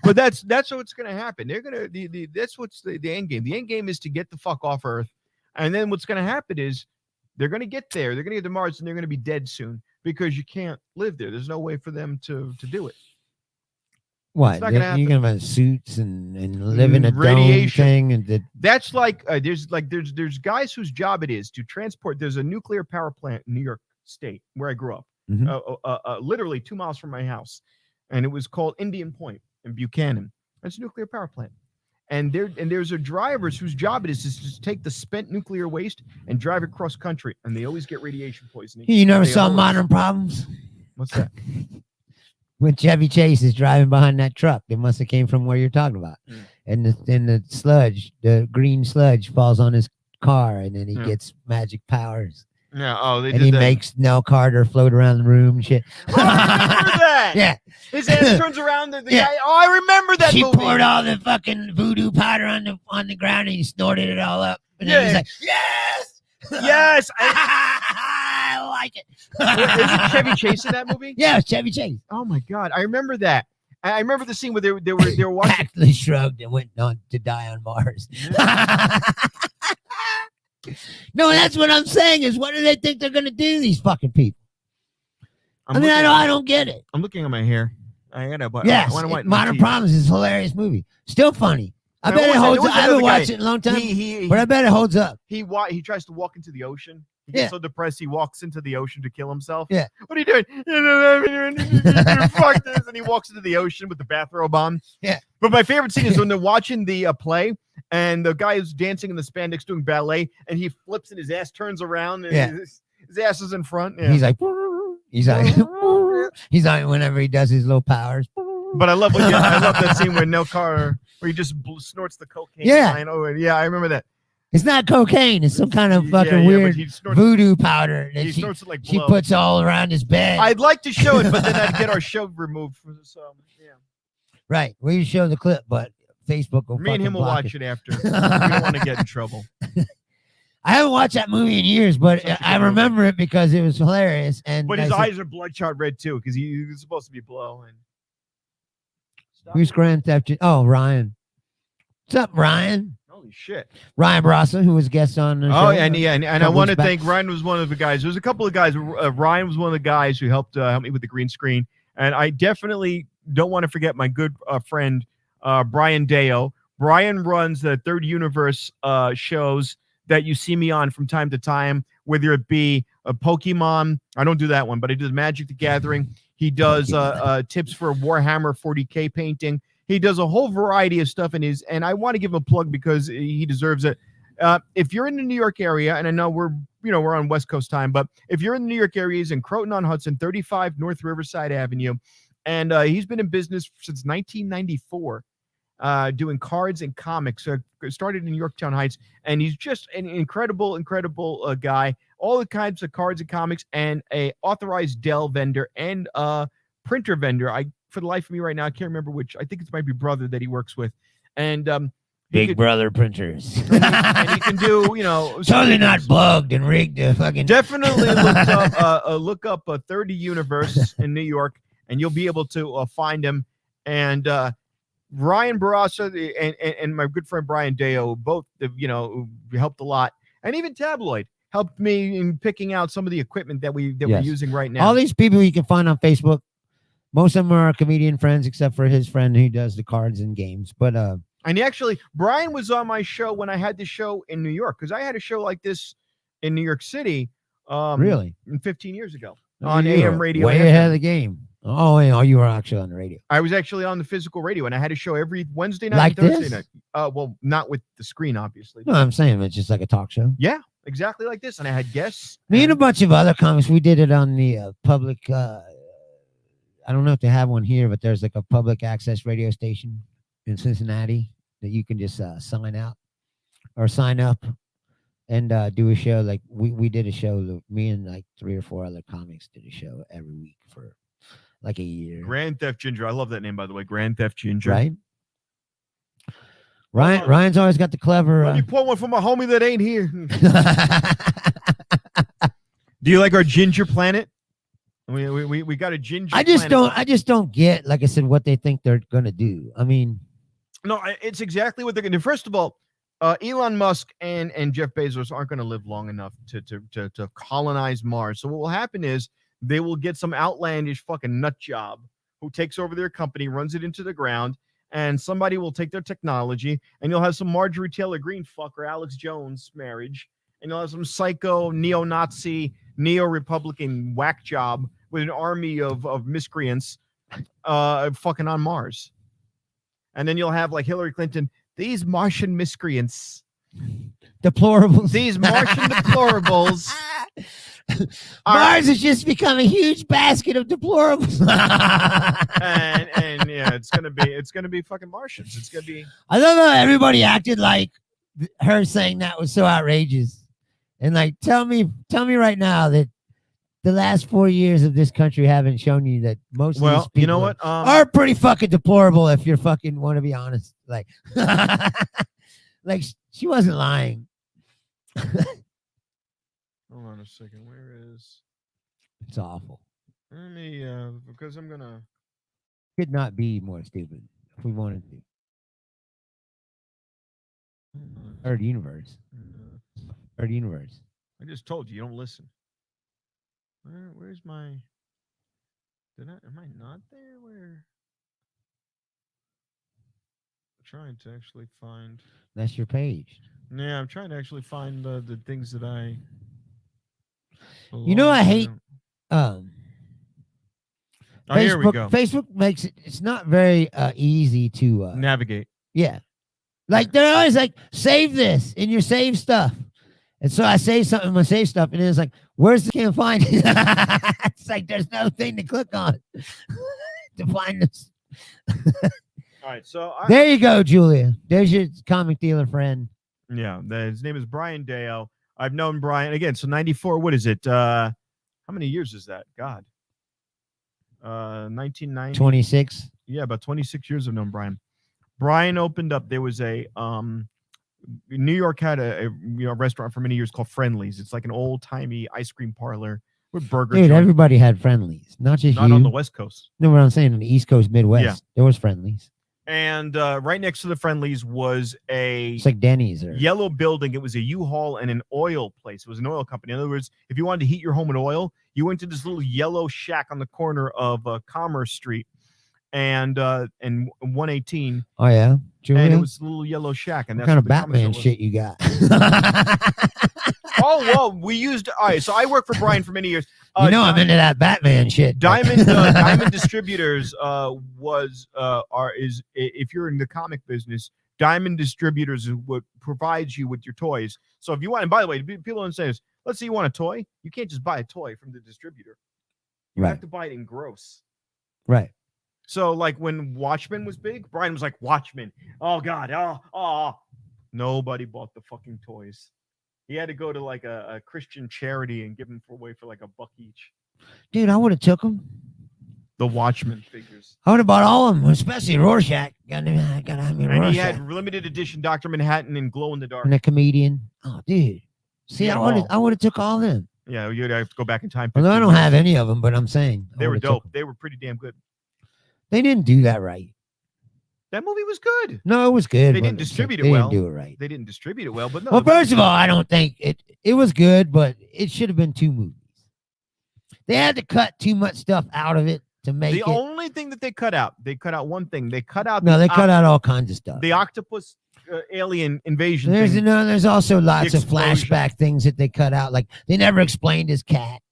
but that's what's going to happen. They're going to that's what's the end game. The end game is to get the fuck off Earth, and then what's going to happen is they're going to get there. They're going to get to Mars, and they're going to be dead soon because you can't live there. There's no way for them to do it. What? You're going to have suits and live in a radiation thing, and that's like there's guys whose job it is to transport. There's a nuclear power plant in New York State where I grew up, literally 2 miles from my house. And it was called Indian Point in Buchanan. It's a nuclear power plant. And there's a drivers whose job it is to just take the spent nuclear waste and drive it cross country. And they always get radiation poisoning. You never saw Modern Problems? What's that? When Chevy Chase is driving behind that truck, it must have came from where you're talking about. And the sludge, the green sludge falls on his car and then he gets magic powers. Yeah. He makes Nell Carter float around the room and shit. Oh, I remember that. Yeah. His ass turns around. The guy. Oh, I remember that. She movie. poured all the fucking voodoo powder on the ground and he snorted it all up. And then he's like, yes, yes, I like it. Is it Chevy Chase in that movie? Yeah, it's Chevy Chase. Oh my god, I remember that. I remember the scene where they were watching. Atlas shrugged and went on to die on Mars. Yeah. No, that's what I'm saying is what do they think they're going to do, these fucking people? I don't get it. I'm looking at my hair. I gotta. Yes, Modern Problems is a hilarious movie. Still funny. I bet it holds up. I haven't watched it in a long time, but I bet it holds up. He tries to walk into the ocean. He gets so depressed he walks into the ocean to kill himself. Yeah. What are you doing? Fuck this. And he walks into the ocean with the bathrobe on. Yeah. But my favorite scene is when they're watching the play and the guy is dancing in the spandex doing ballet and he flips and his ass turns around and his ass is in front. Yeah. He's like whenever he does his low powers. But I love that scene where Nell Carter, where he just snorts the cocaine. Yeah. Line. Oh, yeah, I remember that. It's not cocaine. It's some kind of fucking weird voodoo powder that she puts all around his bed. I'd like to show it, but then I'd get our show removed. Right. We show the clip, but Facebook will Me and him will watch it after. We don't want to get in trouble. I haven't watched that movie in years, but I remember it because it was hilarious. But his eyes are bloodshot red, too, because he was supposed to be blowing. Who's Grand Theft? Oh, Ryan. What's up, Ryan? Holy shit. Ryan Barassa, who was guest on the show. Oh, and I couple want to weeks back. thank Ryan. Was one of the guys. There's a couple of guys. Ryan was one of the guys who helped me with the green screen, and I definitely don't want to forget my good friend Brian Deo. Brian runs the Third Universe shows that you see me on from time to time, whether it be a Pokemon. I don't do that one, but I do Magic the Gathering. He does tips for Warhammer 40K painting. He does a whole variety of stuff in his, and I want to give him a plug because he deserves it. If you're in the New York area, and I know we're on West Coast time, but if you're in the New York area, he's in Croton-on-Hudson, 35 North Riverside Avenue, and he's been in business since 1994. Doing cards and comics. Started in Yorktown Heights, and he's just an incredible guy. All the kinds of cards and comics, and a authorized Dell vendor and printer vendor. For the life of me right now, I can't remember which. I think it might be Brother that he works with, and Big Brother printers. and he can do totally not bugged and rigged to fucking. Definitely look up a 30 Universe in New York, and you'll be able to find him. And Ryan Barassa and my good friend Brian Deo both, helped a lot. And even Tabloid helped me in picking out some of the equipment that we're using right now. All these people you can find on Facebook, most of them are comedian friends, except for his friend who does the cards and games. But and Brian was on my show when I had the show in New York, because I had a show like this in New York City. Really? 15 years ago on AM radio. Way ahead of the game. Oh, you were actually on the radio. I was actually on the physical radio, and I had a show every Wednesday night like and Thursday this? night. Well, not with the screen, obviously. No, I'm saying it's just like a talk show. Yeah, exactly like this. And I had guests. Me and a bunch of other comics, we did it on the public. I don't know if they have one here, but there's like a public access radio station in Cincinnati that you can just sign up and do a show. Like we did a show. Me and like 3 or 4 other comics did a show every week for like a year. Grand Theft Ginger. I love that name, by the way. Grand Theft Ginger. Right? Ryan's always got the clever. Let me pour one for my homie that ain't here. Do you like our Ginger Planet? We got a Ginger I just Planet. don't get, like I said, what they think they're gonna do. I mean, no, it's exactly what they're gonna do. First of all, Elon Musk and Jeff Bezos aren't gonna live long enough to colonize Mars. So what will happen is they will get some outlandish fucking nut job who takes over their company, runs it into the ground, and somebody will take their technology, and you'll have some Marjorie Taylor Greene fucker, Alex Jones marriage, and you'll have some psycho, neo-Nazi, neo-Republican whack job with an army of miscreants fucking on Mars. And then you'll have, like, Hillary Clinton, these Martian miscreants. Deplorables. These Martian deplorables. Mars has just become a huge basket of deplorables. and yeah, it's gonna be fucking Martians. It's gonna be. I don't know. Everybody acted like her saying that was so outrageous, and like tell me right now that the last 4 years of this country haven't shown you that most of these people you know what are pretty fucking deplorable. If you're fucking want to be honest, like, like she wasn't lying. Hold on a second. Where is? It's awful. Let me, because I'm gonna. Could not be more stupid if we wanted to. Third Universe. Third Universe. I just told you don't listen. Where's my? Am I not there? Where? I'm trying to actually find. That's your page. Yeah, I'm trying to actually find the things that I. You know, I hate. Oh, Facebook, here we go. Facebook makes it's not very easy to navigate. Yeah, like they're always like, save this in your save stuff, and so I save something in my save stuff, and it's like, where's the can't find it? It's like there's no thing to click on to find this. All right, so there you go, Julia. There's your comic dealer friend. Yeah, his name is Brian Deo. I've known Brian again. So 94. What is it? How many years is that? God. 1990. 26. Yeah, about 26 years I've known Brian. Brian opened up. There was a New York had a restaurant for many years called Friendly's. It's like an old timey ice cream parlor with burger. Dude, everybody had Friendly's, not just not you. on the West Coast. No, what I'm saying on the East Coast, Midwest, there was Friendly's. And right next to the Friendlies was It's like Denny's or yellow building. It was a U-Haul and an oil place. It was an oil company. In other words, if you wanted to heat your home with oil, you went to this little yellow shack on the corner of Commerce Street and 118. Oh yeah, Julia? And it was a little yellow shack. And what that's kind of what the comic Batman store was. shit you got? Oh well, we used. All right, so I worked for Brian for many years. I'm into that Batman shit. Diamond Distributors is if you're in the comic business, Diamond Distributors is what provides you with your toys. So if you want, and by the way, people don't say this. Let's say you want a toy, you can't just buy a toy from the distributor. You have to buy it in gross. Right. So like when Watchmen was big, Brian was like, Watchmen. Oh God, oh. Nobody bought the fucking toys. He had to go to like a Christian charity and give them away for like $1 each. Dude, I would have took them. The Watchmen figures. I would have bought all of them, especially Rorschach. Gotta have me And Rorschach. he had limited edition Dr. Manhattan and glow in the dark. And a comedian. Oh, dude. See, I would have took all of them. Yeah, you'd have to go back in time. Although I don't have any of them, but I'm saying they were dope. They were pretty damn good. They didn't do that right. That movie was good. No, it was good. They didn't distribute it well. They didn't do it right. They didn't distribute it well, but no. Well, first of all, I don't think it was good, but it should have been 2 movies. They had to cut too much stuff out of it to make the only thing that they cut out one thing. They cut out. They cut out all kinds of stuff. The octopus alien invasion. There's also lots of flashback things that they cut out. Like they never explained his cat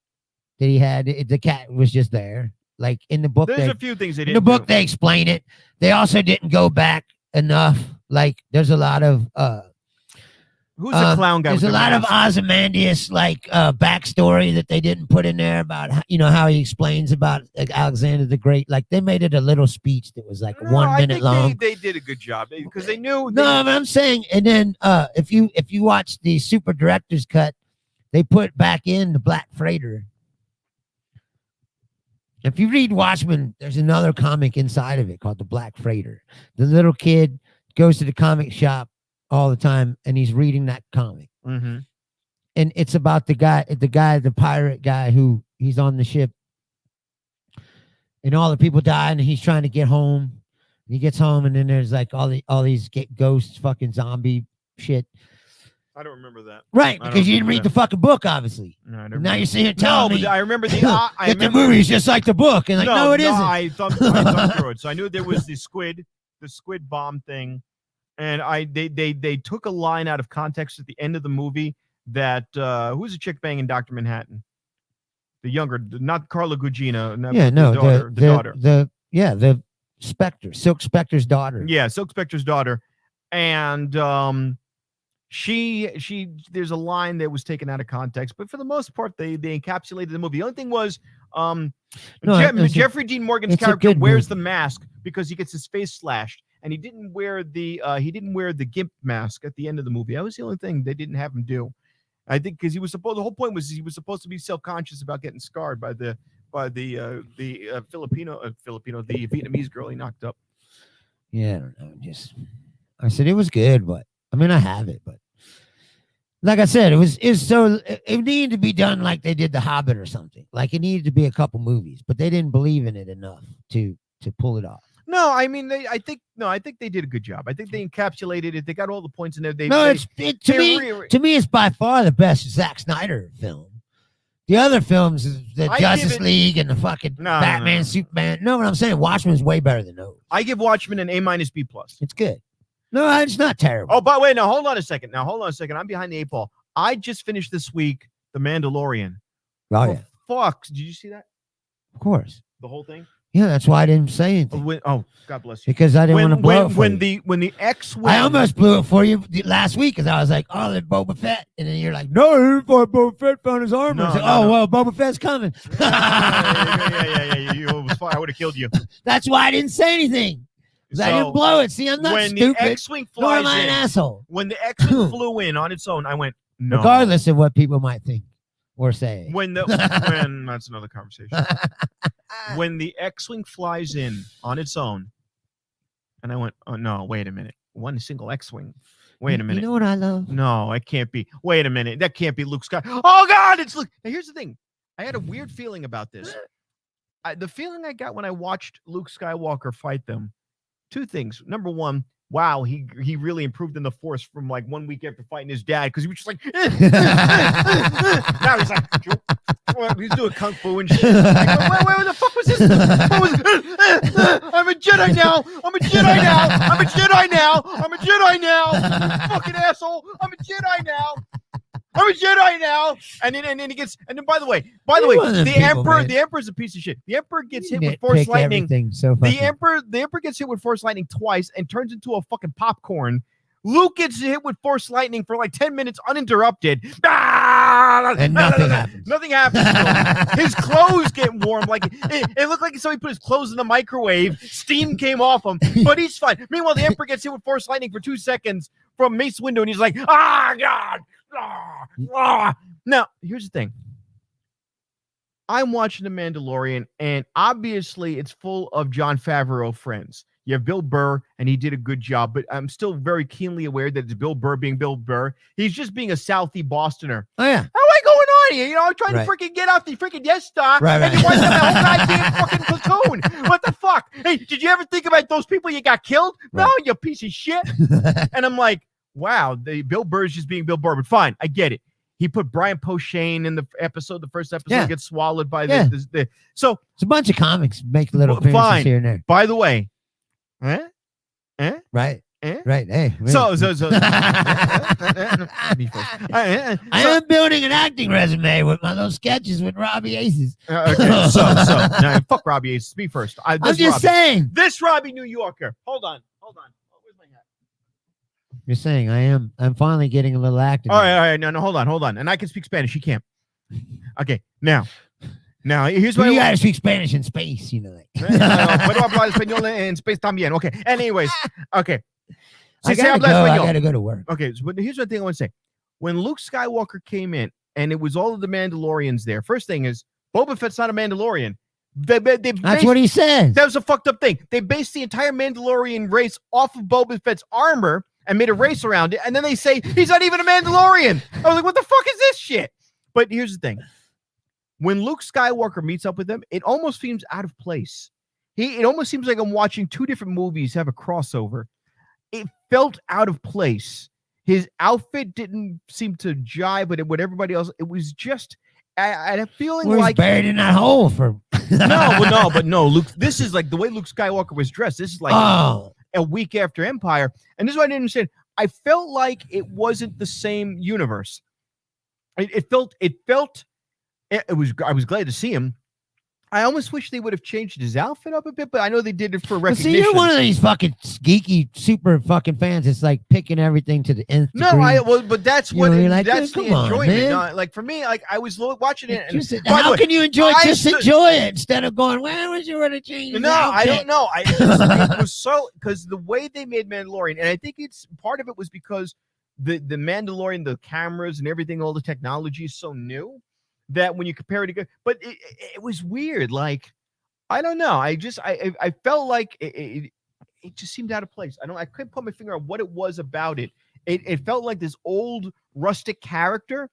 that he had. The cat was just there. Like in the book, there's a few things they didn't. In the book, they explain it. They also didn't go back enough. Like there's a lot of who's the clown guy? There's a lot of Ozymandias backstory that they didn't put in there about how he explains about Alexander the Great. Like they made it a little speech that was like 1 minute long. They did a good job because they knew. I'm saying, and then if you watch the super director's cut, they put back in the Black Freighter. If you read Watchmen, there's another comic inside of it called The Black Freighter. The little kid goes to the comic shop all the time, and he's reading that comic. Mm-hmm. And it's about the pirate guy who he's on the ship, and all the people die, and he's trying to get home. And he gets home, and then there's like all these ghosts, fucking zombie shit. I don't remember that. Right, because you didn't read the fucking book, obviously. No, now you're sitting here telling me. I remember the the movie's just like the book, and no, it isn't. I thumbed through it, so I knew there was the squid bomb thing, and they took a line out of context at the end of the movie that who's the chick banging Dr. Manhattan, the younger, not Carla Gugino, the daughter, the Spectre, Silk Spectre's daughter. Yeah, Silk Spectre's daughter, and She there's a line that was taken out of context, but for the most part, they encapsulated the movie. The only thing was, Jeffrey Dean Morgan's character wears the mask because he gets his face slashed, and he didn't wear the gimp mask at the end of the movie. That was the only thing they didn't have him do. I think because the whole point was he was supposed to be self-conscious about getting scarred by the Vietnamese girl he knocked up. Yeah, I don't know. I said it was good, but. I mean, I have it, but like I said, it needed to be done like they did The Hobbit or something. Like it needed to be a couple movies, but they didn't believe in it enough to pull it off. No, I mean, I think they did a good job. I think they encapsulated it. They got all the points in there. To me, it's by far the best Zack Snyder film. The other films, the Justice League and the fucking Batman, Superman. No, what I'm saying, Watchmen's way better than those. I give Watchmen an A-B+. It's good. No, it's not terrible. Oh, but wait, now hold on a second. I'm behind the 8 ball. I just finished this week The Mandalorian. Oh, yeah. Fuck. Did you see that? Of course. The whole thing? Yeah, that's why I didn't say anything. God bless you. Because I didn't want to blow it for you. When the X-Wing... I almost blew it for you last week because I was like, oh, there's Boba Fett. And then you're like, no, Boba Fett found his armor. Well, Boba Fett's coming. Yeah. It was fine. I would have killed you. That's why I didn't say anything. I didn't blow it. See, I'm not when stupid. The X-Wing flies nor am I an asshole. When the X-Wing flew in on its own, I went, no. Regardless of what people might think or say. When that's another conversation. When the X-Wing flies in on its own, and I went, oh, no, wait a minute. One single X-Wing. Wait a minute. You know what I love? No, it can't be. Wait a minute. That can't be Luke Skywalker. Oh, God, it's Luke. Now, here's the thing. I had a weird feeling about this. The feeling I got when I watched Luke Skywalker fight them two things. Number one, wow, he really improved in the Force from like 1 week after fighting his dad because he was just like, now he's like, he's doing kung fu and shit. Like, where the fuck was this? What was I'm a Jedi now. I'm a Jedi now. I'm a Jedi now. I'm a Jedi now. You fucking asshole. I'm a Jedi now. I'm a Jedi now, and then he gets. And then by the way, the Emperor's a piece of shit. The Emperor gets hit with Force lightning. The Emperor gets hit with Force lightning twice and turns into a fucking popcorn. Luke gets hit with Force lightning for like 10 minutes uninterrupted. And nothing happens. Nothing happens. His clothes get warm. Like it looked like somebody put his clothes in the microwave. Steam came off him, but he's fine. Meanwhile, the Emperor gets hit with Force lightning for 2 seconds from Mace Windu, and he's like, God. Now, here's the thing. I'm watching The Mandalorian, and obviously it's full of Jon Favreau friends. You have Bill Burr, and he did a good job, but I'm still very keenly aware that it's Bill Burr being Bill Burr. He's just being a Southie Bostoner. Oh, yeah. How am I going on here? You know, I'm trying to freaking get off the freaking Death Star, and you wipe out my whole goddamn fucking platoon. What the fuck? Hey, did you ever think about those people you got killed? Right. No, you piece of shit. And I'm like, wow, Bill Burr's just being Bill Burr, but fine, I get it. He put Brian Posehn in the first episode, gets swallowed by the. So it's a bunch of comics make little appearances here and there. By the way, right. Hey. So. I am building an acting resume with those sketches with Robbie Aces. Okay, so now fuck Robbie Aces. Me first. I'm just saying. This Robbie New Yorker. Hold on. Where's my hat? You're saying I'm finally getting a little acting. All right. No, hold on. And I can speak Spanish. He can't. Okay, now here's what you gotta speak Spanish in space, you know. Puedo hablar español en space también. Okay. Anyways, okay. I gotta go to work. Okay, but here's the thing I want to say. When Luke Skywalker came in, and it was all of the Mandalorians there. First thing is, Boba Fett's not a Mandalorian. That's what he said. That was a fucked up thing. They based the entire Mandalorian race off of Boba Fett's armor and made a race around it, and then they say he's not even a Mandalorian. I was like, what the fuck is this shit? But here's the thing. When Luke Skywalker meets up with them, it almost seems out of place. It almost seems like I'm watching two different movies have a crossover. It felt out of place. His outfit didn't seem to jive with everybody else. It was just, I had a feeling like buried in that hole for. no, Luke. This is like the way Luke Skywalker was dressed. This is like a week after Empire, and this is what I didn't understand. I felt like it wasn't the same universe. It felt. I was glad to see him. I almost wish they would have changed his outfit up a bit, but I know they did it for recognition. See, you're one of these fucking geeky, super fucking fans. It's like picking everything to the nth degree. But that's what that's the enjoyment. No, like for me, like I was watching it. And, how can you enjoy enjoy it instead of going, why would you want to change? No, I don't know. It was so because the way they made Mandalorian, and I think it's part of it was because the Mandalorian, the cameras and everything, all the technology is so new. That when you compare it to, but it was weird. Like, I don't know. I felt like it just seemed out of place. I couldn't put my finger on what it was about it. It felt like this old rustic character.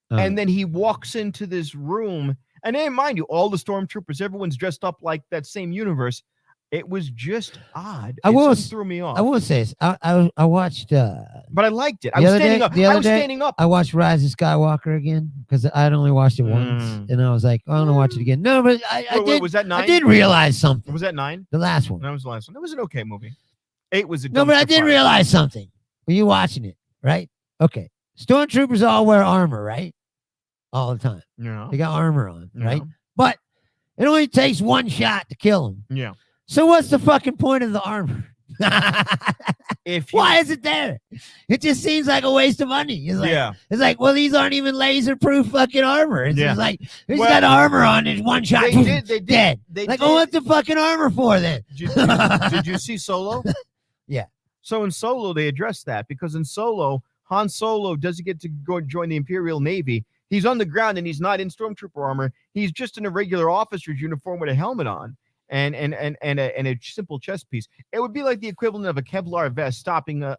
And then he walks into this room and then mind you, all the stormtroopers, everyone's dressed up like that same universe. It was just odd. It threw me off. I will say this. I watched but I liked it. I was standing up. I watched Rise of Skywalker again because I'd only watched it once, and I was like, I want to watch it again. No, but I was that 9? I did realize something. Was that 9? The last one. That was the last one. It was an okay movie. 8 was a no, but I did realize something when you watching it, right? Okay, stormtroopers all wear armor, right? All the time. Yeah, they got armor on, right? But it only takes one shot to kill them. Yeah. So what's the fucking point of the armor? Why is it there? It just seems like a waste of money. It's like, well, these aren't even laser-proof fucking armor. It's just like, he's got armor on, there's one shot, they did, dead. What's the fucking armor for then? Did you see Solo? Yeah. So in Solo, they addressed that because in Solo, Han Solo doesn't get to go join the Imperial Navy. He's on the ground and he's not in Stormtrooper armor. He's just in a regular officer's uniform with a helmet on. And a simple chest piece. It would be like the equivalent of a Kevlar vest stopping a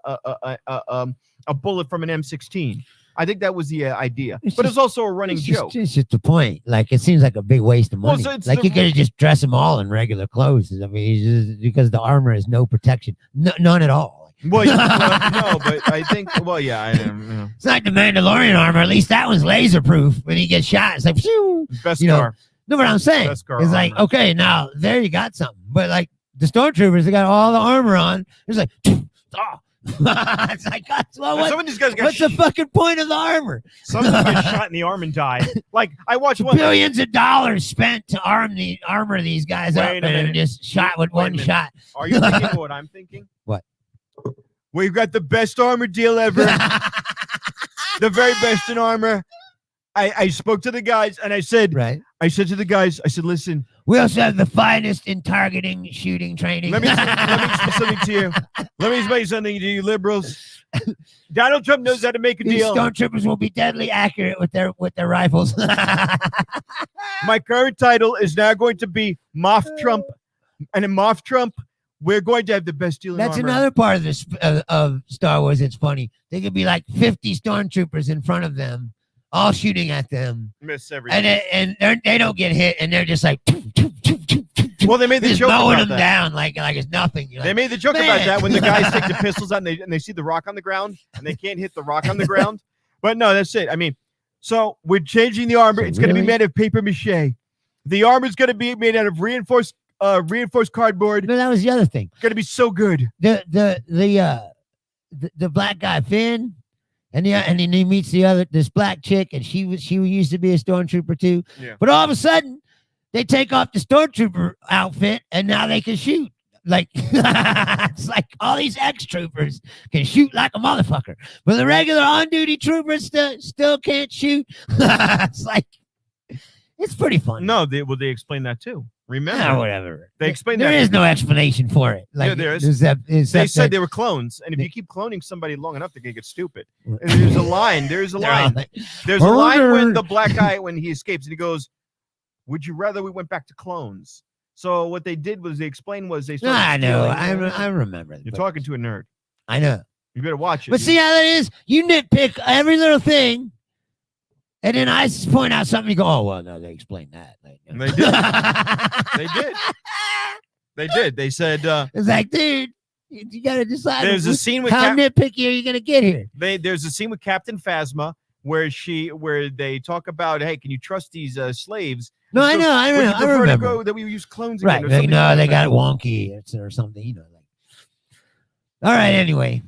bullet from an M16. I think that was the idea, It's but just- it's also a running It's joke. just the point. Like, it seems like a big waste of Well, money. so it's like, the- you could have just dressed them all in regular clothes. I mean, it's just because the armor has no protection, none at all. Well, no, but I think. Well, yeah, I am. It's like the Mandalorian armor. At least that one's laser proof. When he gets shot, it's like, phew. Best You know, car. No, what I'm saying Best car is like, armor. okay, now there you got something. But like the stormtroopers, they got all the armor on. It's like, oh. It's like, well, And some of these guys got what's the fucking point of the armor? some of them get shot in the arm and die. Like I watched one. Billions of dollars spent to armor these guys Wait up, a and minute. just shot with Wait a one minute. shot. Are you thinking what I'm thinking? What? We've got the best armor deal ever. The very best in armor. I spoke to the guys and I said, Right. to the guys, I said, listen, We also have the finest in targeting, shooting, training. let me explain something to you. Let me explain something to you, liberals. Donald Trump knows how to make a These deal. stormtroopers will be deadly accurate with their rifles. My current title is now going to be Moff Trump. And in Moff Trump, we're going to have the best deal in That's armor. another part of this of Star Wars. It's funny. They could be like 50 stormtroopers in front of them, all shooting at them, Miss everything. and they don't get hit, and they're just like, Well, they made the just joke mowing about them that. down like it's nothing. You're They like, made the joke about Man. that when the guys take the pistols out and they see the rock on the ground and they can't hit the rock on the ground. But no, that's it. I mean, so we're changing the armor. It's going to be Really? made of paper mache. The armor is going to be made out of reinforced cardboard. no, that was the other thing. It's going to be so good. The black guy Finn, and then he meets this black chick, and she used to be a stormtrooper too. Yeah. But all of a sudden, they take off the stormtrooper outfit, and now they can shoot. Like it's like all these ex-troopers can shoot like a motherfucker, but the regular on-duty troopers still can't shoot. It's like it's pretty funny. No, they explain that too. Remember, Ah, whatever. They explained There that. is no explanation for it. Like Yeah, there is. they they said they were clones, and if you keep cloning somebody long enough, they're gonna get stupid. And there's a line. There's a line. There's a line when the black guy, when he escapes, and he goes, "Would you rather we went back to clones?" So what they did was they explained was they started I know. stealing- I remember. You're but- talking to a nerd. I know. You better watch it. But see how that is? You nitpick every little thing, and then I point out something. You go, "Oh well, no, they explained that." Like, They did. They did. They did. They said It's like, dude, you got to decide. there's a scene with how nitpicky are you gonna get here? there's a scene with Captain Phasma where they talk about, hey, can you trust these slaves? No, I So, know. I would you remember. I prefer to remember. go that we use clones Right. again? or Like, something no, like they that? got it wonky or something. All right. Anyway,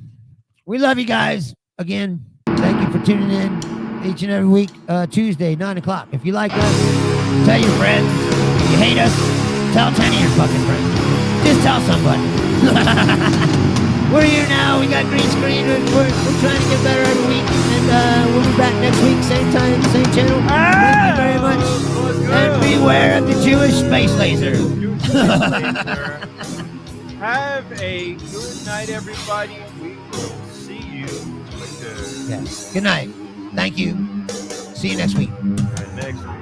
we love you guys again. Thank you for tuning in each and every week, Tuesday, 9:00. If you like us, tell your friends. If you hate us, tell 10 of your fucking friends. Just tell somebody. We're here now. We got green screen. We're trying to get better every week. And we'll be back next week, same time, same channel. Thank you very much. And beware of the Jewish space laser. Have a good night, everybody. We will see you later. Yes. Good night. Thank you. See you next week. Next week.